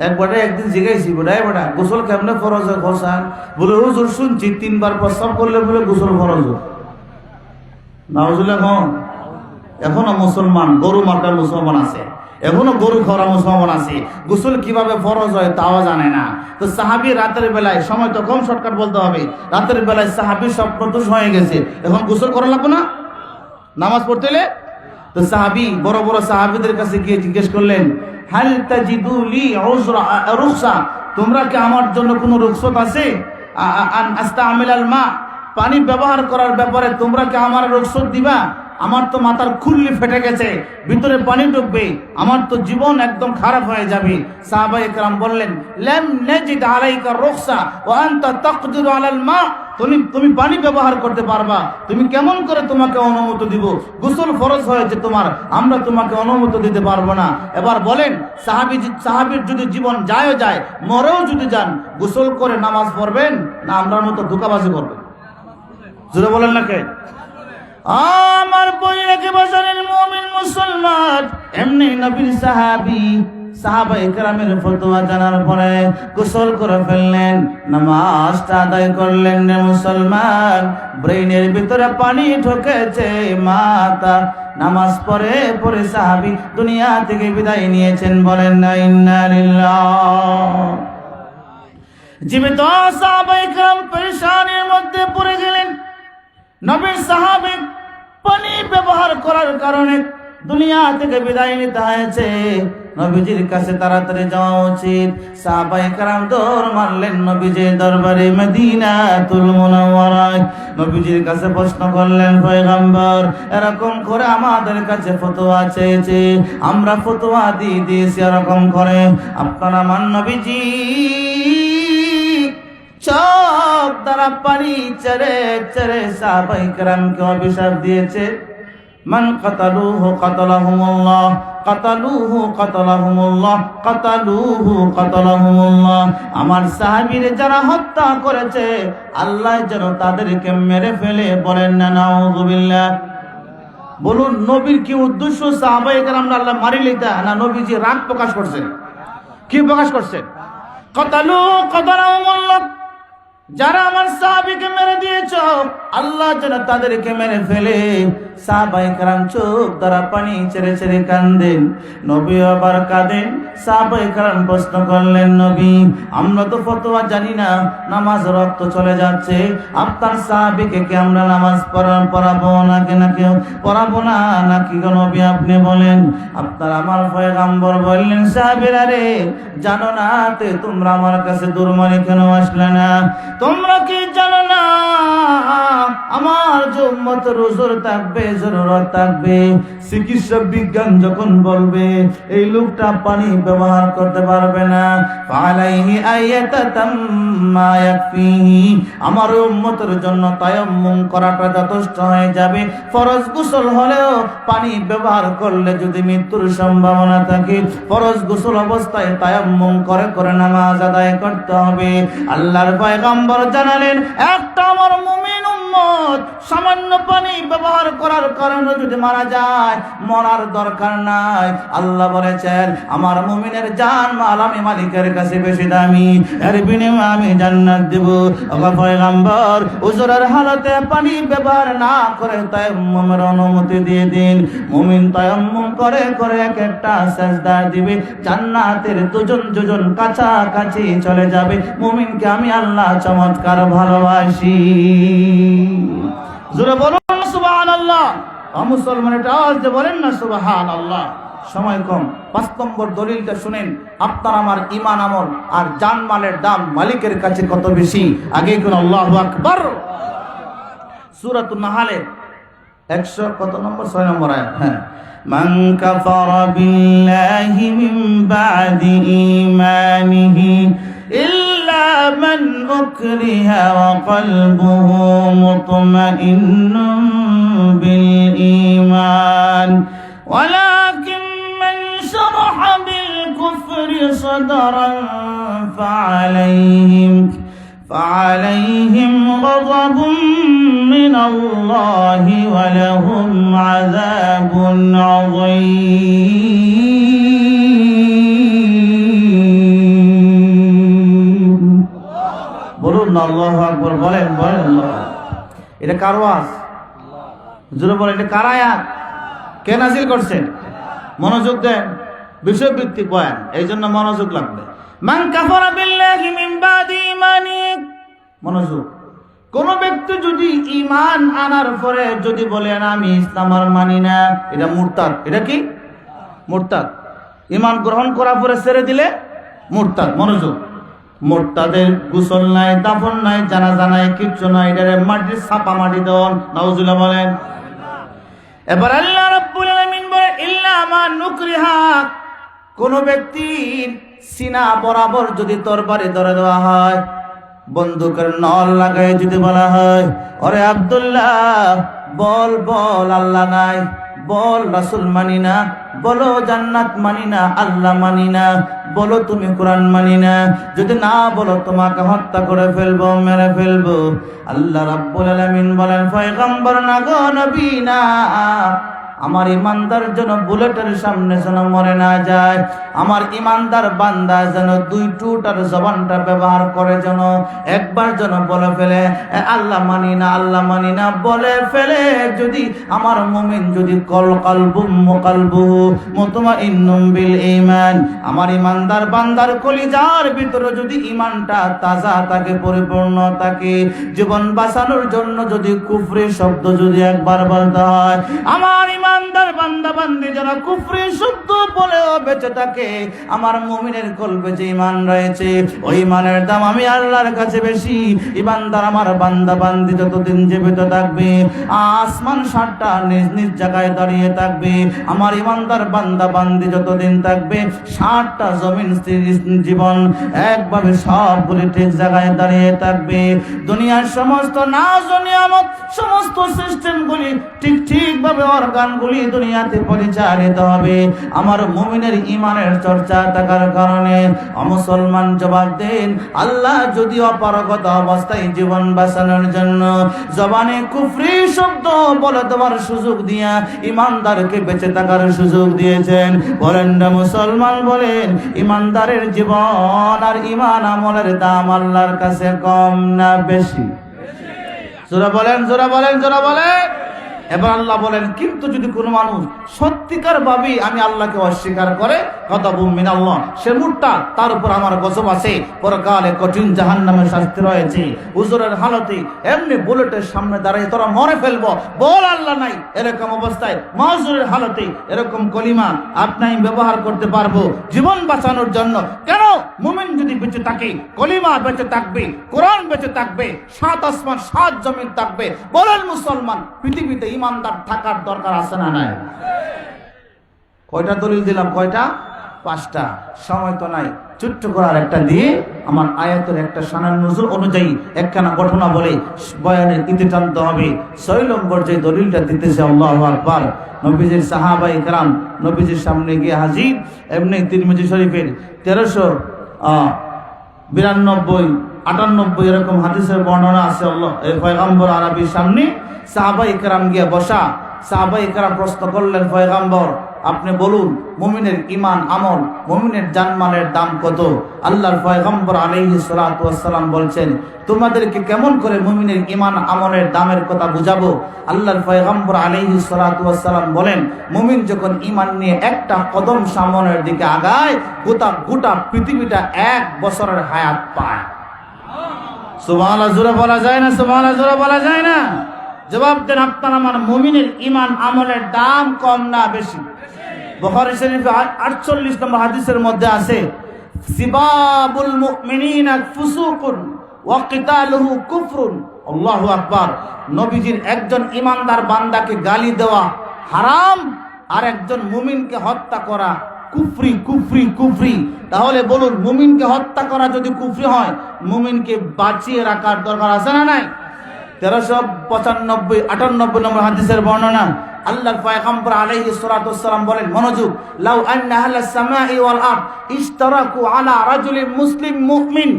একবারে একদিন জিজ্ঞাসি বেটা গোসল কেমনে ফরজ হয় খোসান? বলে হুজুর শুনছি 3 বার প্রস্রাব করলে বলে গোসল ফরজ হয়। নাউজুবিল্লাহ কম। এখনো মুসলমান গরু মার্কার মুসলমান আছে, এখনো গরু খাওয়া মুসলমান আছে, গোসল কিভাবে ফরজ হয় তাও জানে না। তো সাহাবী রাতের বেলায়, সময় তো কম, শর্টকাট বলতে হবে, রাতের বেলায় সাহাবীর স্বপ্নদোষ হয়ে গেছে, এখন গোসল করা লাগবে না নামাজ পড়তে হলে? তো সাহাবী বড় বড় সাহাবীদের কাছে গিয়ে জিজ্ঞেস করলেন, হাল তাজিদু লি রুখসা, তোমরা কি আমার জন্য কোনো রুখসত আছে? আন আস্তামিলাল মা, পানি ব্যবহার করার ব্যাপারে তোমরা কি আমার রুখসত দিবা? আমার তো মাথার খুল্লি ফেটে গেছে, ভিতরে পানি ঢুকবে, আমার তো জীবন একদম খারাপ হয়ে যাবে। সাহাবায়ে কেরাম বললেন, লাম নাজিদ আলাইকা রুখসা ওয়া আনতা তাকদিরু আলাল মা, তুমি পানি ব্যবহার করতে পারবা, তুমি কেমন করে তোমাকে অনুমতি দিব? গোসল ফরজ হয়েছে তোমার, আমরা তোমাকে অনুমতি দিতে পারবো না। এবার বলেন, সাহাবীর যদি জীবন যায় মরেও যদি যান, গোসল করে নামাজ পড়বেন না আমরার মতো ধোঁকাবাজি করবেন? জোরে বলেন না কে? আমার বইরাকে বাজারের মুমিন মুসলমান, এমনি নবীর সাহাবায়ে কেরামের ফতোয়া জানার পরে গোসল করে ফেললেন, নামাজটা আদায় করলেন। মুসলমান, ব্রেইনের ভিতরে পানি ঢুকেছে, মাতা নামাজ পড়ে সাহাবী দুনিয়া থেকে বিদায় নিয়েছেন। বলেন না ইন্না লিল্লাহ। জীবিত সাহাবায়ে কেরাম পেরেশানির মধ্যে পড়ে গেলেন। নবীর সাহাবী পানি ব্যবহার করার কারণে দুনিয়া থেকে বিদায় নিতে হয়েছে, নবীজির কাছে তাড়াতাড়ি যাওয়া উচিত। সাহাবায়ে কেরাম দৌড় মারলেন নবীজির দরবারে মদিনাতুল মুনাওয়ারায়। নবীজির কাছে প্রশ্ন করলেন, পয়গম্বর এরকম করে আমাদের কাছে ফতোয়া চেয়েছে, আমরা ফতোয়া দিয়েছি এরকম করে, আপনারা মান নবীজি চোখ দ্বারা পানি ছেড়ে সাহাবায়ে কেরামকে অভিশাপ দিয়েছে। মান কাতালুহু কাতালাহুমুল্লাহ, কাতালুহু কাতালাহুমুল্লাহ, কাতালুহু কাতালাহুমুল্লাহ। আমার সাহাবীরে যারা হত্যা করেছে, আল্লাহ যেন তাদেরকে মেরে ফেলে। বলেন না নাউযুবিল্লাহ। বলুন, নবীর কি উদ্দেশ্য? সাহাবায়ে কেরাম আল্লাহ মারিলে না নবীজি রাগ প্রকাশ করছেন? কি প্রকাশ করছেন? কাতালু কাতালাহুমুল্লাহ, যারা আমার সাহাবীকে মেরে দিয়েছ, আল্লাহ যেন তাদেরকে মেরে ফেলে। সাহাবায়ে কেরাম চোখ দ্বারা পানি ছেড়ে কাঁদেন। নবী আবার কাঁদেন। সাহাবায়ে কেরাম প্রশ্ন করলেন, নবী আমরা তো ফতোয়া জানি না, নামাজ রক্ত চলে যাচ্ছে, আপনার সাহাবীকে কি আমরা নামাজ পড়াবো নাকি নবী আপনি বলেন? আপনার আমার পয়গম্বর বললেন, সাহাবীরা রে, জানো না তোমরা আমার কাছে দুর্মানি কেন আসলে না? তোমরা কি জানো না আমার যে উম্মতের ওজর থাকবে, জরুরত থাকবে, চিকিৎসা বিজ্ঞান যখন বলবে এই লোকটা পানি ব্যবহার করতে পারবে না, ফালাইহি আয়াতাতাম্মা ইয়াকফিহি, আমার উম্মতের জন্য তায়াম্মুম করাটা যথেষ্ট হয়ে যাবে। ফরজ গোসল হলেও পানি ব্যবহার করলে যদি মৃত্যুর সম্ভাবনা থাকে, ফরজ গোসল অবস্থায় তায়াম্মুম করে নামাজ আদায় করতে হবে। আল্লাহর পয়গম্বর জানালেন, একটা আমার মুমিন উম্মত সামান্য পানি ব্যবহার করার কারণে যদি মারা যায়, মরার দরকার নাই। আল্লাহ বলেছেন, আমার মুমিনের জান মাল আমি মালিকের কাছে বেশি দামি, এর বিনিময়ে আমি জান্নাত দেব। আমার পয়গম্বর উজরের হালতে পানি ব্যবহার না করে তায়াম্মুমের অনুমতি দিয়ে দিন। মুমিন তায়াম্মুম করে এক একটা সিজদা দিবে, জান্নাতের দুজন কাছাকাছি চলে যাবে। মুমিনকে আমি আল্লাহ চমৎকার ভালোবাসি। জোরে বলুন সুবহানাল্লাহ। মুসলমানের আওয়াজ দিয়ে বলেন না সুবহানাল্লাহ। সময় কম, 5 নম্বর দলিলটা শুনেন। আপনার আমার ঈমান আমল আর জানমালের দাম মালিকের কাছে কত বেশি। আগে কোন আল্লাহু আকবার। সূরাতুন নাহলে 100 কত নম্বর? 6 নম্বর আয়াত। হ্যাঁ, মান কাফারা বিল্লাহি মিন বাদি ঈমানিহি ইল্লা মান উকরিহা ওয়া কলবুহু মুতমাইন্নুন বিল ঈমান ওয়ালাকিন মান শারাহা বিল কুফরি সাদরান فعليهم غضب من الله ولهم عذاب عظيم। বলুন না আল্লাহু আকবার, বলেন বলেন আল্লাহ। এটা কার ওয়াজ? জোরে বলেন, এটা কার আয়াত? কে নাজিল করছেন? মনোযোগ দেন, বিষয়ভিত্তিক বয়ান, এই জন্য মনোযোগ লাগবে। মান কাফারা বিল্লাহি মিন বাদি ঈমানি, মনোযোগ। কোন ব্যক্তি যদি ঈমান আনার পরে যদি বলেন আমি ইসলাম আর মানি না, এটা মুরতাদ। এটা কি? মুরতাদ। ঈমান গ্রহণ করার পরে ছেড়ে দিলে মুরতাদ। মনোযোগ। মুরতাদের গোসল নাই, দাফন নাই, জানাজা নাই, কিচ্ছু নাই, এটারে মাটির ছাপা মাটি দেন। নাউজুবিল্লাহ বলেন। এবার আল্লাহ রাব্বুল আলামিন বলে ইল্লা মা নুকরিহা, কোন ব্যক্তির সিনা বরাবর যদি তরবারি ধরে দেওয়া হয়, বন্দুকের নল লাগায় যদি বলা হয় ওরে আব্দুল্লাহ বল বল আল্লাহ নাই, বল রাসূল মানি না, বলো জান্নাত মানি না, আল্লাহ মানি না, বলো তুমি কোরআন মানি না, যদি না বলো তোমাকে হত্যা করে ফেলবো, মেরে ফেলবো। আল্লাহ রাব্বুল আলামিন বলেন পয়গম্বর না গো, নবী না, আমার ইমানদার যেন বুলেটের সামনে যেন মরে না যায়, আমার ইমানদার বান্দা যেন দুই টুটার জবানটা ব্যবহার করে যেন একবার যেন বলে ফেলে আল্লাহ মানি না, আল্লাহ মানি না বলে ফেলে। যদি আমার মুমিন যদি কলবু মুতমাইন্নুম বিল ঈমান, আমার ইমানদার বান্দার কলিজার ভিতরে যদি ঈমানটা তাজা থাকে, পরিপূর্ণ থাকে, জীবন বাঁচানোর জন্য যদি কুফরি শব্দ যদি একবার বলতে হয়, আমার ইমানদার বান্দা বান্দি যারা কুফরি শব্দ বলেও বেঁচে থাকে, আমার মুমিনের কলবে যে ঈমান রয়েছে ওই ঈমানের দাম আমি আল্লাহর কাছে বেশি। ইমানদার আমার বান্দা বান্দি যতদিন জীবিত থাকবে, আসমান সাতটা নিজ নিজ জায়গায় দাঁড়িয়ে থাকবে, আমার ইমানদার বান্দা বান্দি যতদিন থাকবে, 60টা জমিন জীবন একভাবে সবগুলি ঠিক জায়গায় দাঁড়িয়ে থাকবে। দুনিয়ার সমস্ত নাজ ও নিয়ামত, সমস্ত সিস্টেমগুলি ঠিক ঠিকভাবে অর্গানগুলি দুনিয়াতে পরিচালিত হবে আমার মুমিনের ঈমানের চর্চা থাকার কারণে। মুসলমান জবাব দেন, আল্লাহ যদি অপারগত অবস্থায় জীবন বাঁচানোর জন্য জবানে কুফরি শব্দ বলে দেওয়ার সুযোগ দিয়া ঈমানদারকে বেঁচে থাকার সুযোগ দিয়েছেন, বলেন না মুসলমান বলেন, ঈমানদারের জীবন আর ঈমান আমলের দাম আল্লাহর কাছে কম না বেশি? জোরা বলেন, জোরা বলেন, জোরা বলেন। এবার আল্লাহ বলেন কিন্তু যদি কোনো মানুষ সত্যিকার ভাবে আমি আল্লাহকে অস্বীকার করে, গাদাবুম মিনাল্লাহ, সে মুরতাদ, তার উপর আমার গজব আছে, পরকালে কঠিন জাহান্নামের শাস্তি রয়েছে। হুজুরের হালতে এমনি বুলেটের সামনে দাঁড়িয়ে তোরা মরে ফেলবো, বল আল্লাহ নাই, এরকম অবস্থায় মাহুজুরের হালতে এরকম কলিমা আপনি ব্যবহার করতে পারবো জীবন বাঁচানোর জন্য। কেন? মুমিন যদি বেঁচে থাকে, কলিমা বেঁচে থাকবে, কোরআন বেঁচে থাকবে, 7 আসমান 7 জমিন থাকবে। বলেন মুসলমান, পৃথিবীতে ইমানদার থাকার দরকার আছে না নাই? কয়টা দলিল দিলাম? কয়টা? 5টা। সময় তো নাই, ছোট্ট করার একটা দিয়ে আমার আয়াতের একটা শানান নজুল অনুযায়ী একখানা ঘটনা বলে বয়ানের ইতি টানতে হবে। 6 নম্বর যে দলিলটা দিতেছে, আল্লাহু আকবার, নবীজির সাহাবায়ে কেরাম নবীজির সামনে গিয়ে হাজির। এমনি তিরমিজি শরীফের 1392 98 এরকম হাদিসের বর্ণনা আছে। আল্লাহ এই পয়গম্বর আরবির সামনে সাহাবায়ে কেরাম গিয়ে বসা। সাহাবায়ে কেরাম প্রশ্ন করলেন, পয়গম্বর আপনি বলুন মুমিনের ঈমান আমল, মুমিনের জানমালের দাম কত? আল্লাহর পয়গম্বর আলাইহিস সালাতু ওয়াস সালাম বলছেন, তোমাদেরকে কেমন করে মুমিনের ঈমান আমলের দামের কথা বুঝাবো? আল্লাহর পয়গম্বর আলাইহিস সালাতু ওয়াস সালাম বলেন, মুমিন যখন ঈমান নিয়ে একটা কদম সামনের দিকে আগায়, গোটা পৃথিবীটা 1 বছরের হায়াত পায়। সুবহানাল্লাহ জোরে বলা যায় না? সুবহানাল্লাহ জোরে বলা যায় না? জবাব দেন আপনার আমার মুমিনের ঈমান আমলের দাম কম না বেশি? বুখারী শরীফে 48 নম্বর হাদিসের মধ্যে আছে, সিবাবুল মুমিনিনা ফুসুকুন ওয়া কিতালুহু কুফরুন। আল্লাহু আকবার। নবীজির একজন ঈমানদার বান্দাকে গালি দেওয়া হারাম, আর একজন মুমিনকে হত্যা করা কুফরি, কুফরি, কুফরি। তাহলে বলুন, মুমিনকে হত্যা করা যদি কুফরি হয়, মুমিনকে বাঁচিয়ে রাখার দরকার আছে না নাই? 1395-98 নম্বর হাদিসের বর্ণনা। আল্লাহর পয়গম্বর আলাইহিস সালাতু ওয়াস সালাম বলেন, মনোযোগ, লাউ আন্না আহলাস সামাই ওয়াল আরদ ইশতারাকু আলা রাজুলিন মুসলিম মুমিন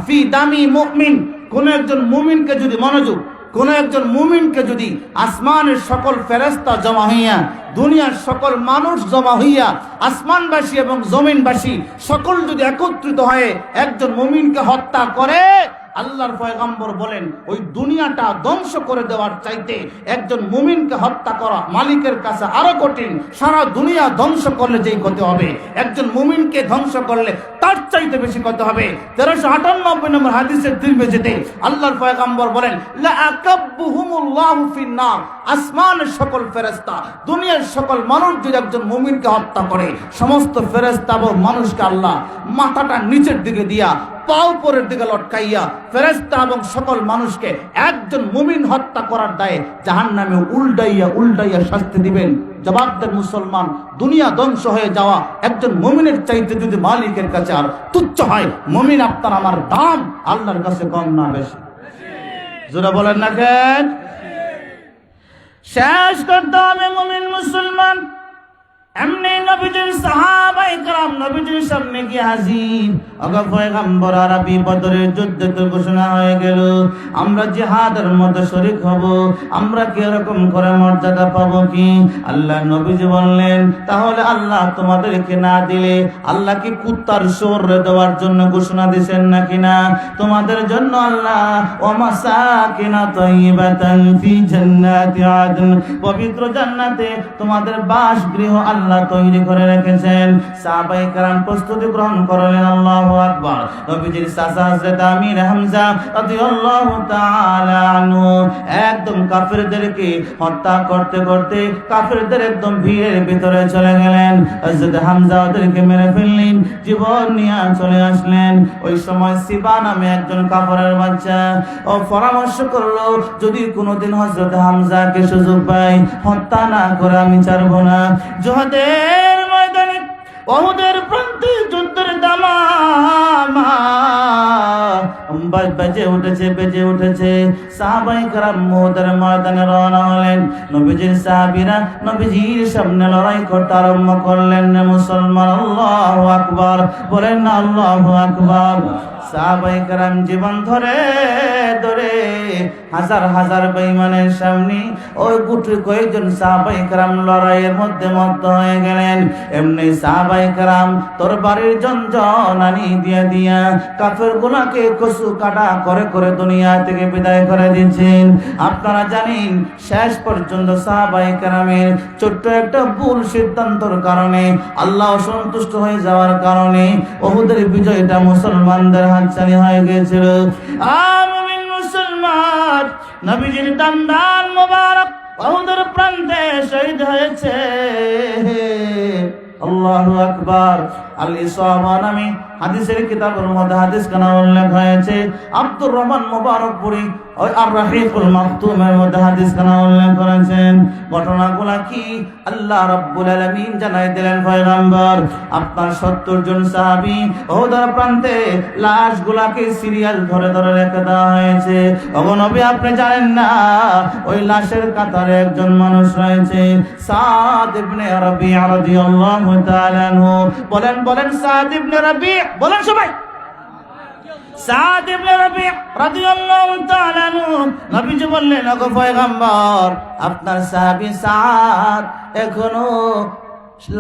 ফি দামি মুমিন। কোন একজন মুমিনকে যদি, মনোযোগ, কোন একজন মুমিনকে যদি আসমানের সকল ফেরেশতা জমা হইয়া, দুনিয়ার সকল মানুষ জমা হইয়া, আসমানবাসী এবং জমিনবাসী সকল যদি একত্রিত হয়ে একজন মুমিনকে হত্যা করে, আল্লাহর পয়গম্বর বলেন ওই দুনিয়াটা ধ্বংস করে দেওয়ার চাইতে একজন মুমিনকে হত্যা করা মালিকের কাছে আরো কঠিন। সারা দুনিয়া ধ্বংস করলে যেই ক্ষতি হবে, একজন মুমিনকে ধ্বংস করলে তার চাইতে বেশি ক্ষতি হবে। 1398 নম্বর হাদিসের তিরমিজিতে আল্লাহর পয়গম্বর বলেন লা আকাবুহুমুল্লাহু ফিন্নার, আসমানের সকল ফেরেশতা, দুনিয়ার সকল মানুষ যদি একজন মুমিনকে হত্যা করে, সমস্ত ফেরেশতা এবং মানুষকে আল্লাহ মাথাটা নিচের দিকে দিয়া পা উপরের দিকে লটকাইয়া ফেরেশতা এবং সকল মানুষকে একজন মুমিন হত্যা করার দায়ে জাহান্নামে উল্টাইয়া শাস্তি দিবেন। জবাব দেন মুসলমান, দুনিয়া ধ্বংস হয়ে যাওয়া একজন মুমিনের চাইতে যদি মালিকের কাছে আর তুচ্ছ হয়, মুমিন আপনার আমার দাম আল্লাহর কাছে কম না বেশি? জোরে বলেন না কেন? শেষ করতে হবে মুমিন মুসলমান। এমনি নবীজির সাহাবায়ে কেরাম নবীজির সামনে গিয়ে হাজির। ওগো পয়গম্বর, আরবি বদরের যুদ্ধে তো ঘোষণা হয়ে গেল, আমরা জিহাদের মধ্যে শরীক হব, আমরা কি এরকম করে মর্যাদা পাবো কি? আল্লাহ নবীজি বললেন, তাহলে আল্লাহ তোমাদেরকে না দিলে আল্লাহ কি কুত্তার শোরে দেওয়ার জন্য ঘোষণা দিবেন নাকি না? তোমাদের জন্য আল্লাহ ওয়া মাসাকিনা তাইয়িবাতান ফি জান্নাতি আদন, পবিত্র জান্নাতে তোমাদের বাসগৃহ আল্লাহ তৈরি করে রেখেছেন। সাহাবায়ে কেরাম প্রস্তুতি গ্রহণ করলেন। আল্লাহু আকবার। নবীজির চাচা হযরত আমির হামজা রাদিয়াল্লাহু তাআলা আনহু একদম কাফেরদেরকে হত্যা করতে করতে কাফেরদের একদম ভিড়ের ভিতরে চলে গেলেন। হযরত হামজা ওদেরকে মেরে ফেললেন, জীবন নিয়ে চলে আসলেন। ওই সময় সিবা নামে একজন কাফেরের বাচ্চা ও পরামর্শ করলো, যদি কোনোদিন হযরত হামজাকে সুযোগ পাই হত্যা না করে আমি ছাড়বো না। জোহাদের ময়দানে ওহুদের প্রান্তে যুদ্ধের দামামা বেজে উঠেছে। সাহাবায়ে কেরাম ওহুদের ময়দানে রওনা হলেন। নবীজির সাহাবীরা নবীজির সামনে লড়াই করতে আরম্ভ করলেন। মুসলমান আল্লাহু আকবার বলেন না, আল্লাহু আকবার। সাহাবায়ে কেরাম জীবন ধরে হাজার হাজার বেঈমানের সামনে ওই গুটি কয়েকজন সাহাবায়ে কেরাম লড়াইয়ের মধ্যে মত্ত হয়ে গেলেন। এমনি সাহাবায়ে কেরাম তরবারির ঝনঝনানি দিয়া কাফেরগুলোকে কসু কাটা করে দুনিয়া থেকে বিদায় করে দিচ্ছেন। আপনারা জানেন, শেষ পর্যন্ত সাহাবায়ে কেরামের ছোট্ট একটা ভুল সিদ্ধান্তর কারণে, আল্লাহ অসন্তুষ্ট হয়ে যাওয়ার কারণে উহুদের বিজয়টা মুসলমানদের হাতছানি হয়ে গিয়েছিল। মুমিন মুসলমান, নবীজির দান মোবারক উহুদের প্রান্তে শহীদ হয়েছে। আল্লাহু আকবার। আল ইসাবা নামে হাদিসের কিতাবের মধ্যে হাদিস খানা উল্লেখ হয়েছে। আব্দুর রহমান মুবারকপুরি ওই আর রাহিকুল মাকতুমের মধ্যে হাদিস খানা উল্লেখ করেছেন। ঘটনাগুলা কি আল্লাহ রাব্বুল আলামিন জানাই দিলেন পয়গম্বর। আপনার 70 জন সাহাবী ওহুদের প্রান্তে লাশগুলাকে সিরিয়াল ধরে রেখে দেওয়া হয়েছে। ওগো নবী, আপনি জানেন না ওই লাশের কাতারে একজন মানুষ রয়েছে, সাদ ইবনে রাবিআ রাদিয়াল্লাহু তাআলা আনহু। বলেন সাদ ইবনে রাবিআ, বলেন সবাই। সাদ ইবনে রাবিআ রাদিয়াল্লাহু তাআলা আনহু নবীজি বললেন, ওগো পয়গম্বর, আপনার সাহাবী সাদ এখনো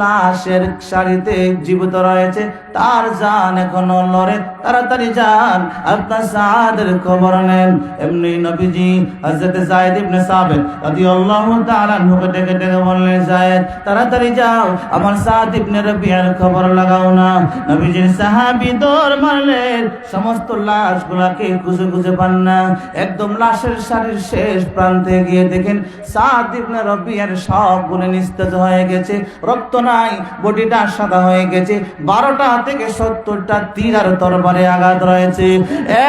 লাশের সারিতে জীবিত রয়েছে, তার জান এখনো লড়ে, তাড়াতাড়ি যান আপনার সাদের খবর নেন। এমনি নবীজি হযরত যায়েদ ইবনে সাবিত রাদিয়াল্লাহু তাআলা আনহুকে ডেকে বললেন, যায়েদ তাড়াতাড়ি যাও, আমার সাদ ইবনে রাবিআর খবর লাগাও না। নবীজির সাহাবী দৌড় মারলেন, সমস্ত লাশগুলোকে খুঁজে পান না। একদম লাশের সারির শেষ প্রান্তে গিয়ে দেখেন সাদ ইবনে রাবিআর সবগুলো নিস্তেজ হয়ে গেছে, রক্ত নাই, বডিটা সাদা হয়ে গেছে। 12টা থেকে 70টা তীর আর তরবারে আঘাত রয়েছে।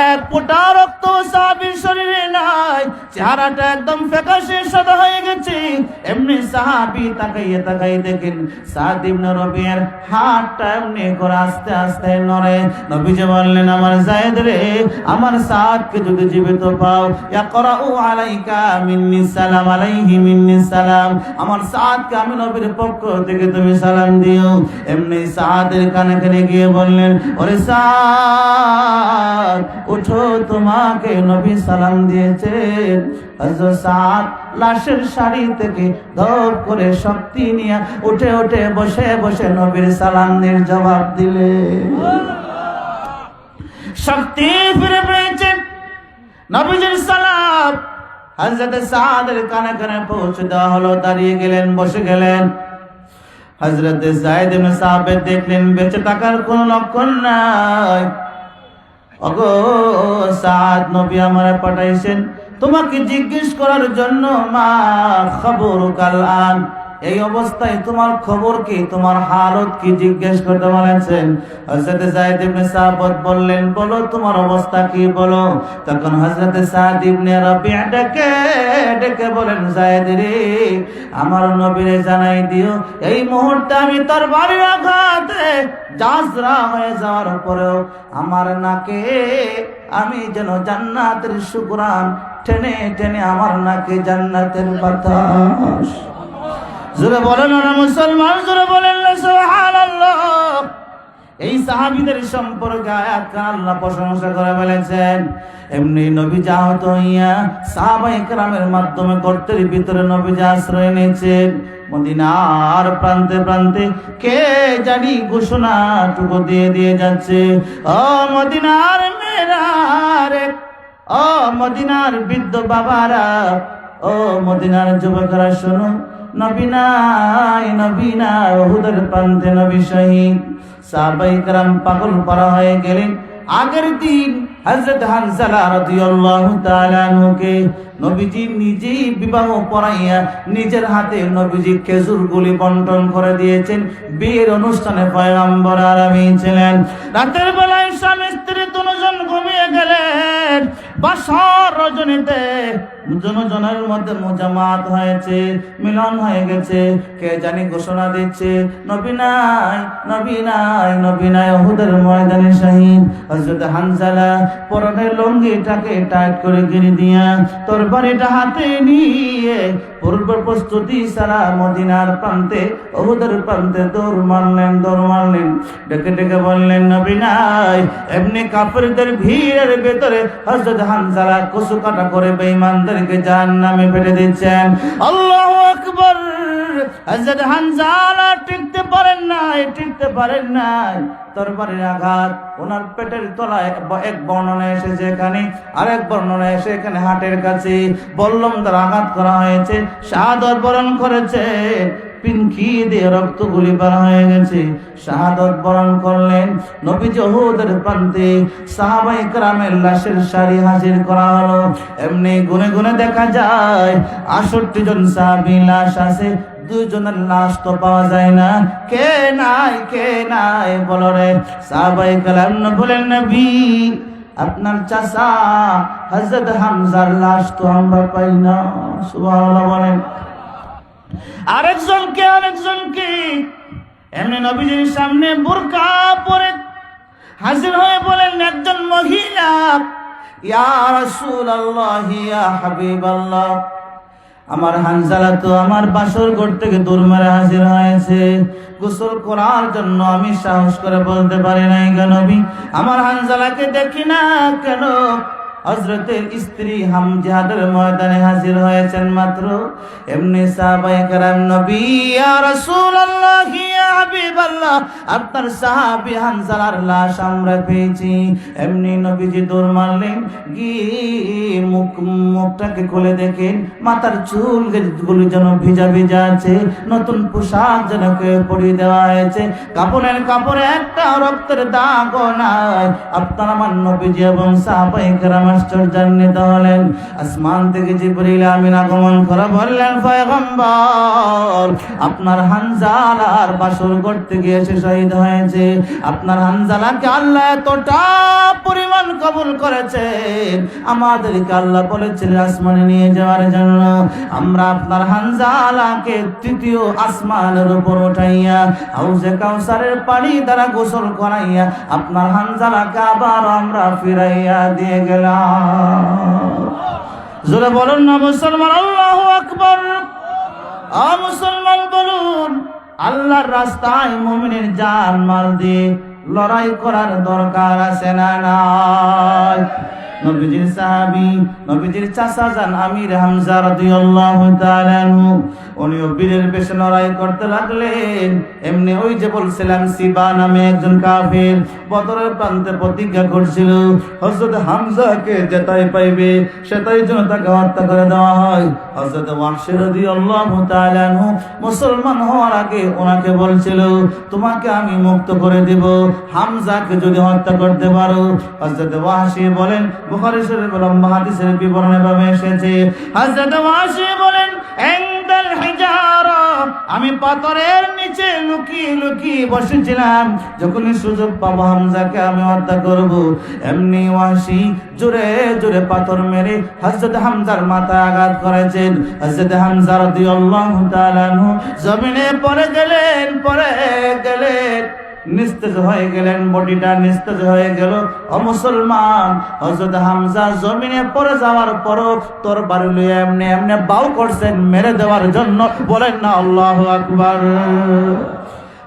এক ফোঁটা রক্ত সাহাবীর শরীরে নাই, চেহারাটা একদম ফ্যাকাশে সাদা হয়ে গেছে। এমনি সাহাবী তাকাই দেখেন সাদ ইবনে রাবিআর হাতটা এমনি করে আস্তে আস্তে নড়ে। নবীজি বললেন, আমার যায়েদ রে, আমার সাদকে যদি জীবিত পাও, ইয়াকরাউ আলাইকা মিন্নি সালাম, আলাইহি মিন্নি সালাম, আমার সাদকে আমি নবীর পক্ষ থেকে তুমি সালাম দিও। এমনি সাদের কানে কানে গিয়ে বললেন, ওরে সাদ উঠো, তোমাকে নবী সালাম দিয়েছেন। হযরত সাদ লাশের সারি থেকে ধপ করে শক্তি নিয়ে উঠে বসে নবীর সালামের জবাব দিলে। শক্তি ফিরে পেয়েছে, নবীজির সালাম হযরত সাদের কানে কানে পৌঁছে দেওয়া হলো। দাঁড়িয়ে গেলেন, বসে গেলেন। হযরত যায়েদ ইবনে সাবিত দেখলেন বেঁচে থাকার কোনো লক্ষণ নাই। ওগো সাদ, নবী আমারে পাঠাইছেন তোমাকে জিজ্ঞেস করার জন্য, মা খবরুকাল আন, এই অবস্থায় তোমার খবর কি, তোমার হালত কি জিজ্ঞেস করতে বলেছেন। হযরত যায়েদ ইবনে সাবিত বললেন, বলো তোমার অবস্থা কি বলো। তখন হযরত সাদ ইবনে রাবি'a ডেকে বলেন, যায়েদ রে, আমার নবীরে জানাই দিও এই মুহূর্তে আমি তরবারির আঘাতে জাজরা হয়ে যাওয়ার পরেও আমার নাকে আমি যেন জান্নাতের সুঘ্রাণ টেনে টেনে আমার নাকে জান্নাতের বাতাস। জোরে বলেন না মুসলমান, জোরে বলেন না সুবহানাল্লাহ। এই সাহাবীদের সম্পর্কে আয়াত কান আল্লাহ প্রশংসা করে বলেছেন। এমনি নবী আহত হইয়া সাহাবায়ে কেরামের মাধ্যমে গর্তের ভিতরে নবীজি আশ্রয় নিয়েছেন। মদিনার প্রান্তে প্রান্তে কে জানি ঘোষণাটুকু দিয়ে দিয়ে যাচ্ছে, ও মদিনার মেয়েরা রে, ও মদিনার বৃদ্ধ বাবারা, ও মদিনার যুবকরা শোনো, নবী নাই, নবী নাই, উহুদের প্রান্তে নবী শহীদ। সাহাবায়ে কেরাম পাগল পারা হয়ে গেলেন। আগের দিন হযরত হানজালা রাদিয়াল্লাহু তাআলা আনহুকে নবীজি নিজেই বিবাহ পড়াইয়া নিজের হাতে নবীজি খেজুরগুলি বন্টন করে দিয়েছেন। বিয়ের অনুষ্ঠানে পয়গম্বর আলামিন ছিলেন। রাতের বেলায় স্বামী স্ত্রী দুজন ঘুমিয়ে গেলেন। বাসর রজনীতে দুজনের মধ্যে মুজামাত হয়েছে, মিলন হয়ে গেছে। কে জানি ঘোষণা দিচ্ছে, নবী নাই, নবী নাই, নবী নাই, উহুদের ময়দানে শহীদ। হযরত হানজালা পরনের লুঙ্গিটাকে টাইট করে গিরে দিয়া তরবারিটা হাতে নিয়ে পূর্ব প্রস্তুতি সারা মদিনার প্রান্তে উহুদের প্রান্তে দৌড় মারলেন। ডেকে ডেকে বললেন, নবী নাই। এমনি কাফেরদের ভিড়ের ভেতরে হযরত হানজালা কসু কাটা করে বেঈমানদেরকে জাহান্নামে ফেলে দিচ্ছেন। আল্লাহু আকবার। হযরত হানজালা টিকতে পারেন নাই। তরবারির আঘাত ওনার পেটের তলায় এক বর্ণনা এসেছে এখানে, আরেক বর্ণনা এসে এখানে হাটের কাছে বল্লম দ্বারা আঘাত করা হয়েছে। শাহাদাত বরণ করেছে, পিনকি দিয়ে রক্তগুলি বার হয়ে গেছে। শাহাদাত বরণ করলেন। নবীজি উহুদের প্রান্তে সাহাবায়ে কেরামের লাশের সারি হাজির করা হলো। এমনি গুনে গুনে দেখা যায় 68 জন সাহাবী লাশ আছে, 2 জনের লাশ তো পাওয়া যায় না। কে নাই বলো রে। সাহাবায়ে কেরাম বলেন, নবী আপনার চাচা হযরত হামজার লাশ তো আমরা পাই না। সুবহানাল্লাহ বলেন। আরেকজনকে এমনি নবীজির সামনে বোরকা পরে হাজির হয়ে বলেন, একজন মহিলা, ইয়া রাসূলুল্লাহ, ইয়া হাবিবাল্লাহ, আমার হানজালা তো আমার বাসর ঘর থেকে দৌড় মেরে হাজির হয়েছে। গোসল করার জন্য আমি সাহস করে বলতে পারি নাই কেন নবী, আমার হানজালাকে দেখি না কেন। হযরতের স্ত্রী জিহাদের ময়দানে হাজির হয়েছেন মাত্র। এমনি সাহাবায়ে কেরাম, নবী, ইয়া রাসূলুল্লাহ, ইয়া হাবিবাল্লাহ, আপনার সাহাবী হানজালার লাশ আমরা পেয়েছি। এমনি নবীজি দৌড় মারলেন, গিয়ে মুখটাকে খুলে দেখেন মাথার চুলগুলো যেন ভিজা ভিজা আছে, নতুন পোশাক যেন পরিয়ে দেওয়া হয়েছে, কাপড়ে একটা রক্তের দাগও নাই। আপনার আমার নবীজি এবং সাহাবায়ে কেরাম আশ্চর্যান্বিত হলেন। আসমান থেকে জিবরিল আমিন আগমন করে বললেন, পয়গম্বর, আপনার হানজালার বাসর করতে গিয়ে সে শহীদ হয়েছে। আপনার হানজালাকে আল্লাহ এতটা পরিমাণ কবুল করেছেন, আমাদেরকে আল্লাহ বলেছিলেন আসমানে নিয়ে যাওয়ার জন্য। আমরা আপনার হানজালাকে 3য় আসমানের উপর উঠাইয়া হাউজে কাউসারের পানি দ্বারা গোসল করাইয়া আপনার হানজালাকে আবার আমরা ফিরাইয়া দিয়ে গেলাম। জোরে বলুন না মুসলমান, আল্লাহু আকবার। মুসলমান বলুন, আল্লাহর রাস্তায় মুমিনের জান মাল দিয়ে লড়াই করার দরকার আছে না নাই? নবীজির সাহাবী, নবীজির চাচা যান আমির হামজা রাদিয়াল্লাহু তাআলা আনহু, উনিও বীরের বেশে লড়াই করতে লাগলেন। এমনি ওই যে বলছিলাম সিবা নামে একজন কাফির বদরের প্রান্তে প্রতিজ্ঞা করছিল হযরত হামজাকে যেটাই পাইবে সেটাই যেন তাকে হত্যা করে দেওয়া হয়। হযরত ওয়াহশী রাদিয়াল্লাহু তাআলা আনহু মুসলমান হওয়ার আগে ওনাকে বলছিল তোমাকে আমি মুক্ত করে দেব হামজাকে যদি হত্যা করতে পারো। হযরত ওয়াহশী বলেন, বুখারী শরীফের লম্বা হাদিসের বিবরণে ভাবে এসেছে, হযরত ওয়াহশী বলেন ইনদাল হিজারা, আমি পাথরের নিচে লুকিয়ে লুকিয়ে বসেছিলাম, যখনই সুযোগ পাবো হামজাকে আমি হত্যা করব। এমনি ওয়াহশী জোরে জোরে পাথর মেরে হযরত হামজার মাথায় আঘাত করেছেন। হযরত হামজা রাদিয়াল্লাহু তাআলা আনহু জমিনে পড়ে গেলেন, নিস্তেজ হয়ে গেলেন, বডিটা নিস্তেজ হয়ে গেল। ও মুসলমান, হযরত হামজা জমিনে পড়ে যাওয়ার পরও তরবারি লইয়া এমনি এমনি বাউ করছেন মেরে দেওয়ার জন্য। বলেন না আল্লাহু আকবার।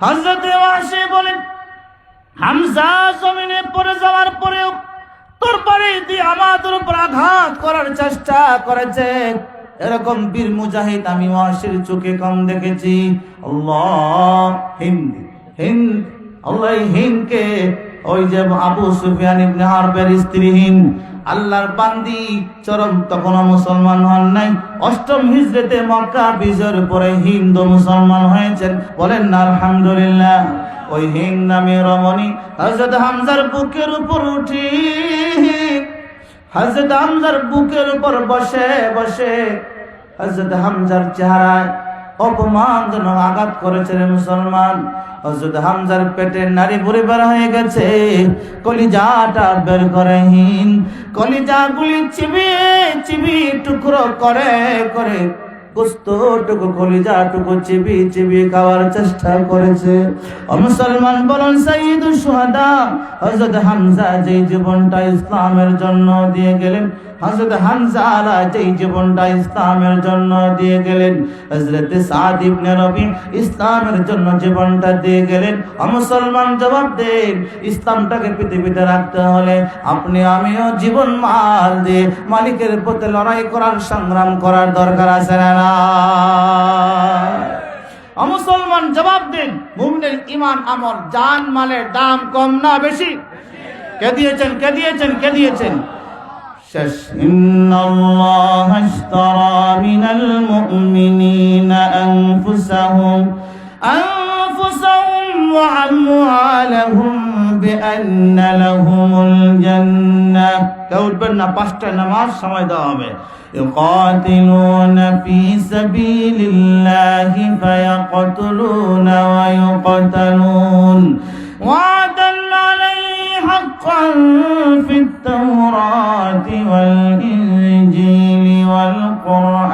হযরত ওয়াহশী বলেন হামজা জমিনে পড়ে যাওয়ার পরেও তরবারি দিয়ে আমাদের উপর আঘাত করার চেষ্টা করেছেন। এরকম বীর মুজাহিদ আমি ওয়াহশীর চোখে কম দেখেছি। আল্লাহ হিন্দ আল্লাহ হিন্দকে ওই যে আবু সুফিয়ান ইবনে হারবের স্ত্রী হিন্দ, আল্লাহর বান্দি চরম তখনও মুসলমান হন নাই। 8ম হিজরতে মক্কা বিজয়ের পরে হিন্দ মুসলমান হয়েছেন। বলেন না আলহামদুলিল্লাহ। ওই হিন্দ নামে রমণী হযরত হামজার বুকের উপর উঠি, হযরত হামজার বুকের উপর বসে বসে হযরত হামজার চেহারায় অপমানজনক আঘাত করেছে রে মুসলমান। হযরত হামজার পেটের নাড়ি ভরে বের হয়ে গেছে, কলিজাটা বের করে হিন্দ কলিজাগুলি চিবিয়ে চিবিয়ে টুকরো করে করে গোস্তটুকু কলিজাটুকু চিবিয়ে চিবিয়ে খাওয়ার চেষ্টা করেছে। ও মুসলমান বলুন সাইয়্যিদুশ শুহাদা হযরত হামজা যেই জীবনটা ইসলামের জন্য দিয়ে গেলেন, হযরত হামজা যেই জীবনটা ইসলামের জন্য দিয়ে গেলেন, হযরত সাদ ইবনে রবি ইসলামের জন্য জীবনটা দিয়ে গেলেন। ও মুসলমান জবাব দেন, ইসলামটাকে পৃথিবীতে রাখতে হলে আপনি আমিও জীবন মাল দিয়ে মালিকের পথে লড়াই করার সংগ্রাম করার দরকার আছে না? ও মুসলমান জবাব দিন, মুমিনের ঈমান আমল জান মালের দাম কম না বেশি? কে দিয়েছেন কে দিয়েছেন কে দিয়েছেন? শেষ। ইন্নাল্লাহা ইশতারা মিনাল মুমিনিনা আনফুসাহুম ওয়া আমওয়ালাহুম বিআন্না লাহুমুল জান্নাহ। কেউ উঠবেন না, 5টা নামাজ সময় দেওয়া হবে। يقاتلون في سبيل الله فيقتلون ويقتلون وعدا عليه حقا في التوراة والإنجيل والقرآن।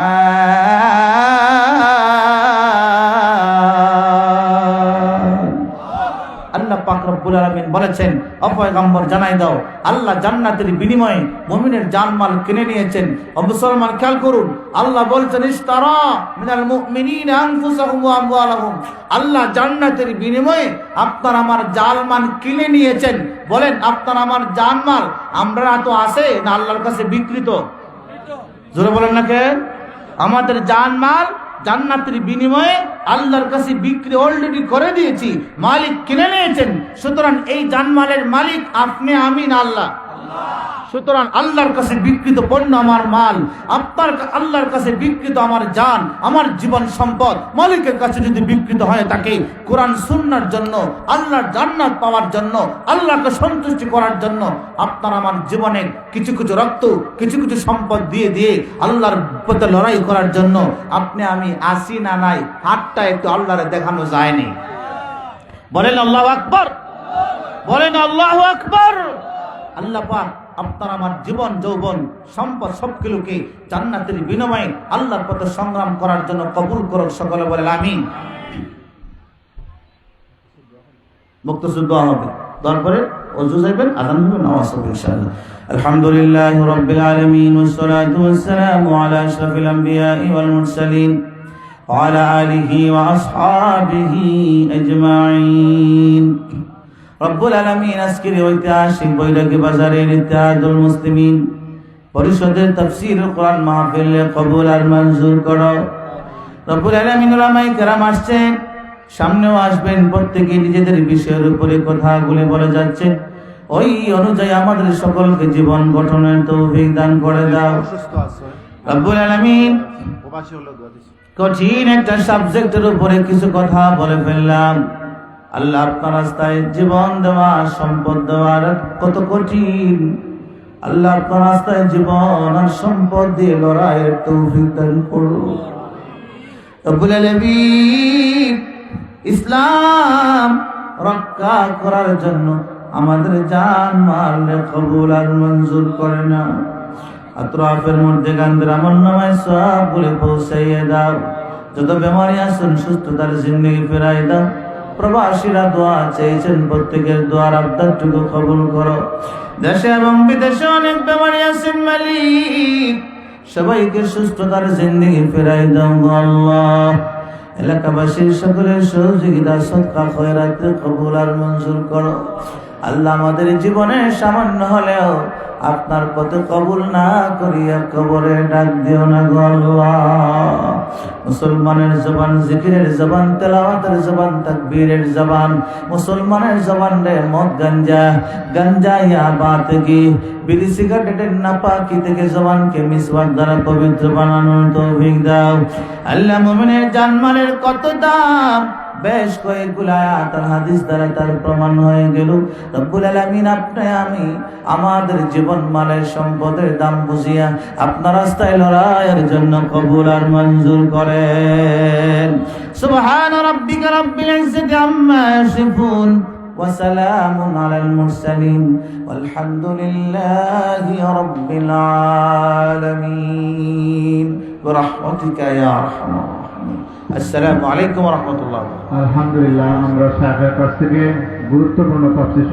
আল্লাহ পাক রব্বুল আলামিন বলেছেন, অপয়গম্বর জানাই দাও আল্লাহ জান্নাতের বিনিময়ে মুমিনের জানমাল কিনে নিয়েছেন। ও মুসলমান খেয়াল করুন, আল্লাহ বলছেন ইশতারা মিনাল মুমিনিনা আনফুসাহুম ওয়া আমওয়ালাহুম, আল্লাহ জান্নাতের বিনিময়ে আপনার আমার জানমাল কিনে নিয়েছেন। বলেন আপনার আমার জানমাল আমরা তো আছে না আল্লাহর কাছে বিক্রিত? জোরে বলেন না কে? আমাদের জানমাল জান্নাতের বিনিময়ে আল্লাহর কাছে বিক্রি অলরেডি করে দিয়েছি, মালিক কিনে নিয়েছেন। সুতরাং এই জানমালের মালিক আপনি আমি না আল্লাহ। সুতরাং আল্লাহর কাছে বিক্রিত পণ্য আমার মাল, আপনার আল্লাহর কাছে বিক্রিত আমার জান, আমার জীবন সম্পদ মালিকের কাছে যদি বিক্রিত হয়ে থাকে কোরআন সুন্নাহর জন্য, আল্লাহর জান্নাত পাওয়ার জন্য, আল্লাহকে সন্তুষ্টি করার জন্য, আপনার আমার জীবনে কিছু কিছু রক্ত কিছু কিছু সম্পদ দিয়ে দিয়ে আল্লাহর পথে লড়াই করার জন্য আপনি আমি আসি না নাই, হাতটা একটু আল্লাহরে দেখানো যায়নি। বলেন আল্লাহু আকবার, বলেন আল্লাহু আকবার। আল্লাহ পাক আপনার আমার জীবন যৌবন সম্পদ সবগুলোকে জান্নাতের বিনিময়ে আল্লাহর পথে সংগ্রাম করার জন্য কবুল করুন। সকলে বলেন আমিন। মুক্তসুদ দোয়া হবে, তারপরে ওযু যাবেন, আযান হবে, নামাজ হবে ইনশাআল্লাহ। আলহামদুলিল্লাহি রাব্বিল আলামিন ওয়াস সালাতু ওয়াস সালামু আলা আশরাফিল আমবিয়াই ওয়াল মুরসালিন ওয়া আলা আলিহি ওয়া আসহাবিহি আজমাইন। রব্বুল আলামিন আজকের ঐতিহাসিক বৈরাগী বাজারের ইত্তেহাদুল মুসলিমিন পরিষদের তাফসীর কোরআন মাহফিল কবুল আর মঞ্জুর করো। রব্বুল আলামিন উলামায়ে কেরাম আসছেন, সামনেও আসবেন, প্রত্যেকে নিজেদের বিষয়ের উপরে কথাগুলো বলে যাচ্ছে, ওই অনুযায়ী আমাদের সকলকে জীবন গঠনের তৌফিক দান করে দাও রব্বুল আলামিন। কঠিন একটা সাবজেক্টের উপরে কিছু কথা বলে ফেললাম। আল্লাহ আপনার রাস্তায় জীবন দেওয়া, সম্পদ দেওয়ার কত কঠিন। আল্লাহ আপনার রাস্তায় জীবন আর সম্পদ দিয়ে লড়াইয়ের তৌফিক দান করুন রব্বুল আলামিন। ইসলাম রক্ষা করার জন্য আমাদের জান মাল কবুল আর মঞ্জুর করে না। আতরাফের মধ্যে গান্ধীর আমল নামায় সব বলে পৌঁছাইয়ে দাও। যত বেমারি আসুন সুস্থতার জিন্দগি ফেরাই দাও। প্রবাসীরা দোয়া চেয়েছেন, প্রত্যেকের দোয়ার আবদারটুকু কবুল করো। দেশে এবং বিদেশে অনেক বেমারি আছেন মালিক, সবাইকে সুস্থতার জিন্দগি ফেরাই দাও আল্লাহ। এলাকাবাসীর সকলের সহযোগিতা সদকা খয়রাত কবুল আর মঞ্জুর করো আল্লাহ। আমাদের জীবনে সামান্য হলেও আপনার পথে কবুল না করিয়া কবরে ডাক দিও না গো আল্লাহ। মুসলমানের জবান জিকিরের জবান, তেলাওয়াতের জবান, তাকবীরের জবান, মুসলমানের জবান রে মদ গাঞ্জা ইয়াবা থেকে, বিড়ি সিগারেটের নাপাকি থেকে জবানকে মিসওয়াক দ্বারা পবিত্র বানানোর তৌফিক দাও আল্লাহ। মুমিনের জানমালের কত দাম, বেশ কয়েকগুলো আয়াত আর হাদিস দ্বারা তার প্রমাণ হয়ে গেল। রব্বুল আলামিন আপনি আমি আমাদের জীবন মালের সম্পদের দাম বুঝিয়া আপনার রাস্তায় লড়াইয়ের জন্য কবুল আর মঞ্জুর করেন। সুবহান রাব্বিকা রাব্বিল ইজ্জাতি আম্মা ইয়াসিফুন ওয়া সালামুন আলাল মুরসালিন ওয়ালহামদুলিল্লাহি রাব্বিল আলামিন বিরহমাতিকা ইয়া আরহামার রাহিমিন। আসসালামু আলাইকুম ওয়া রাহমাতুল্লাহ। আলহামদুলিল্লাহ, আমরা শাইখের কাছ থেকে গুরুত্বপূর্ণ তাফসীর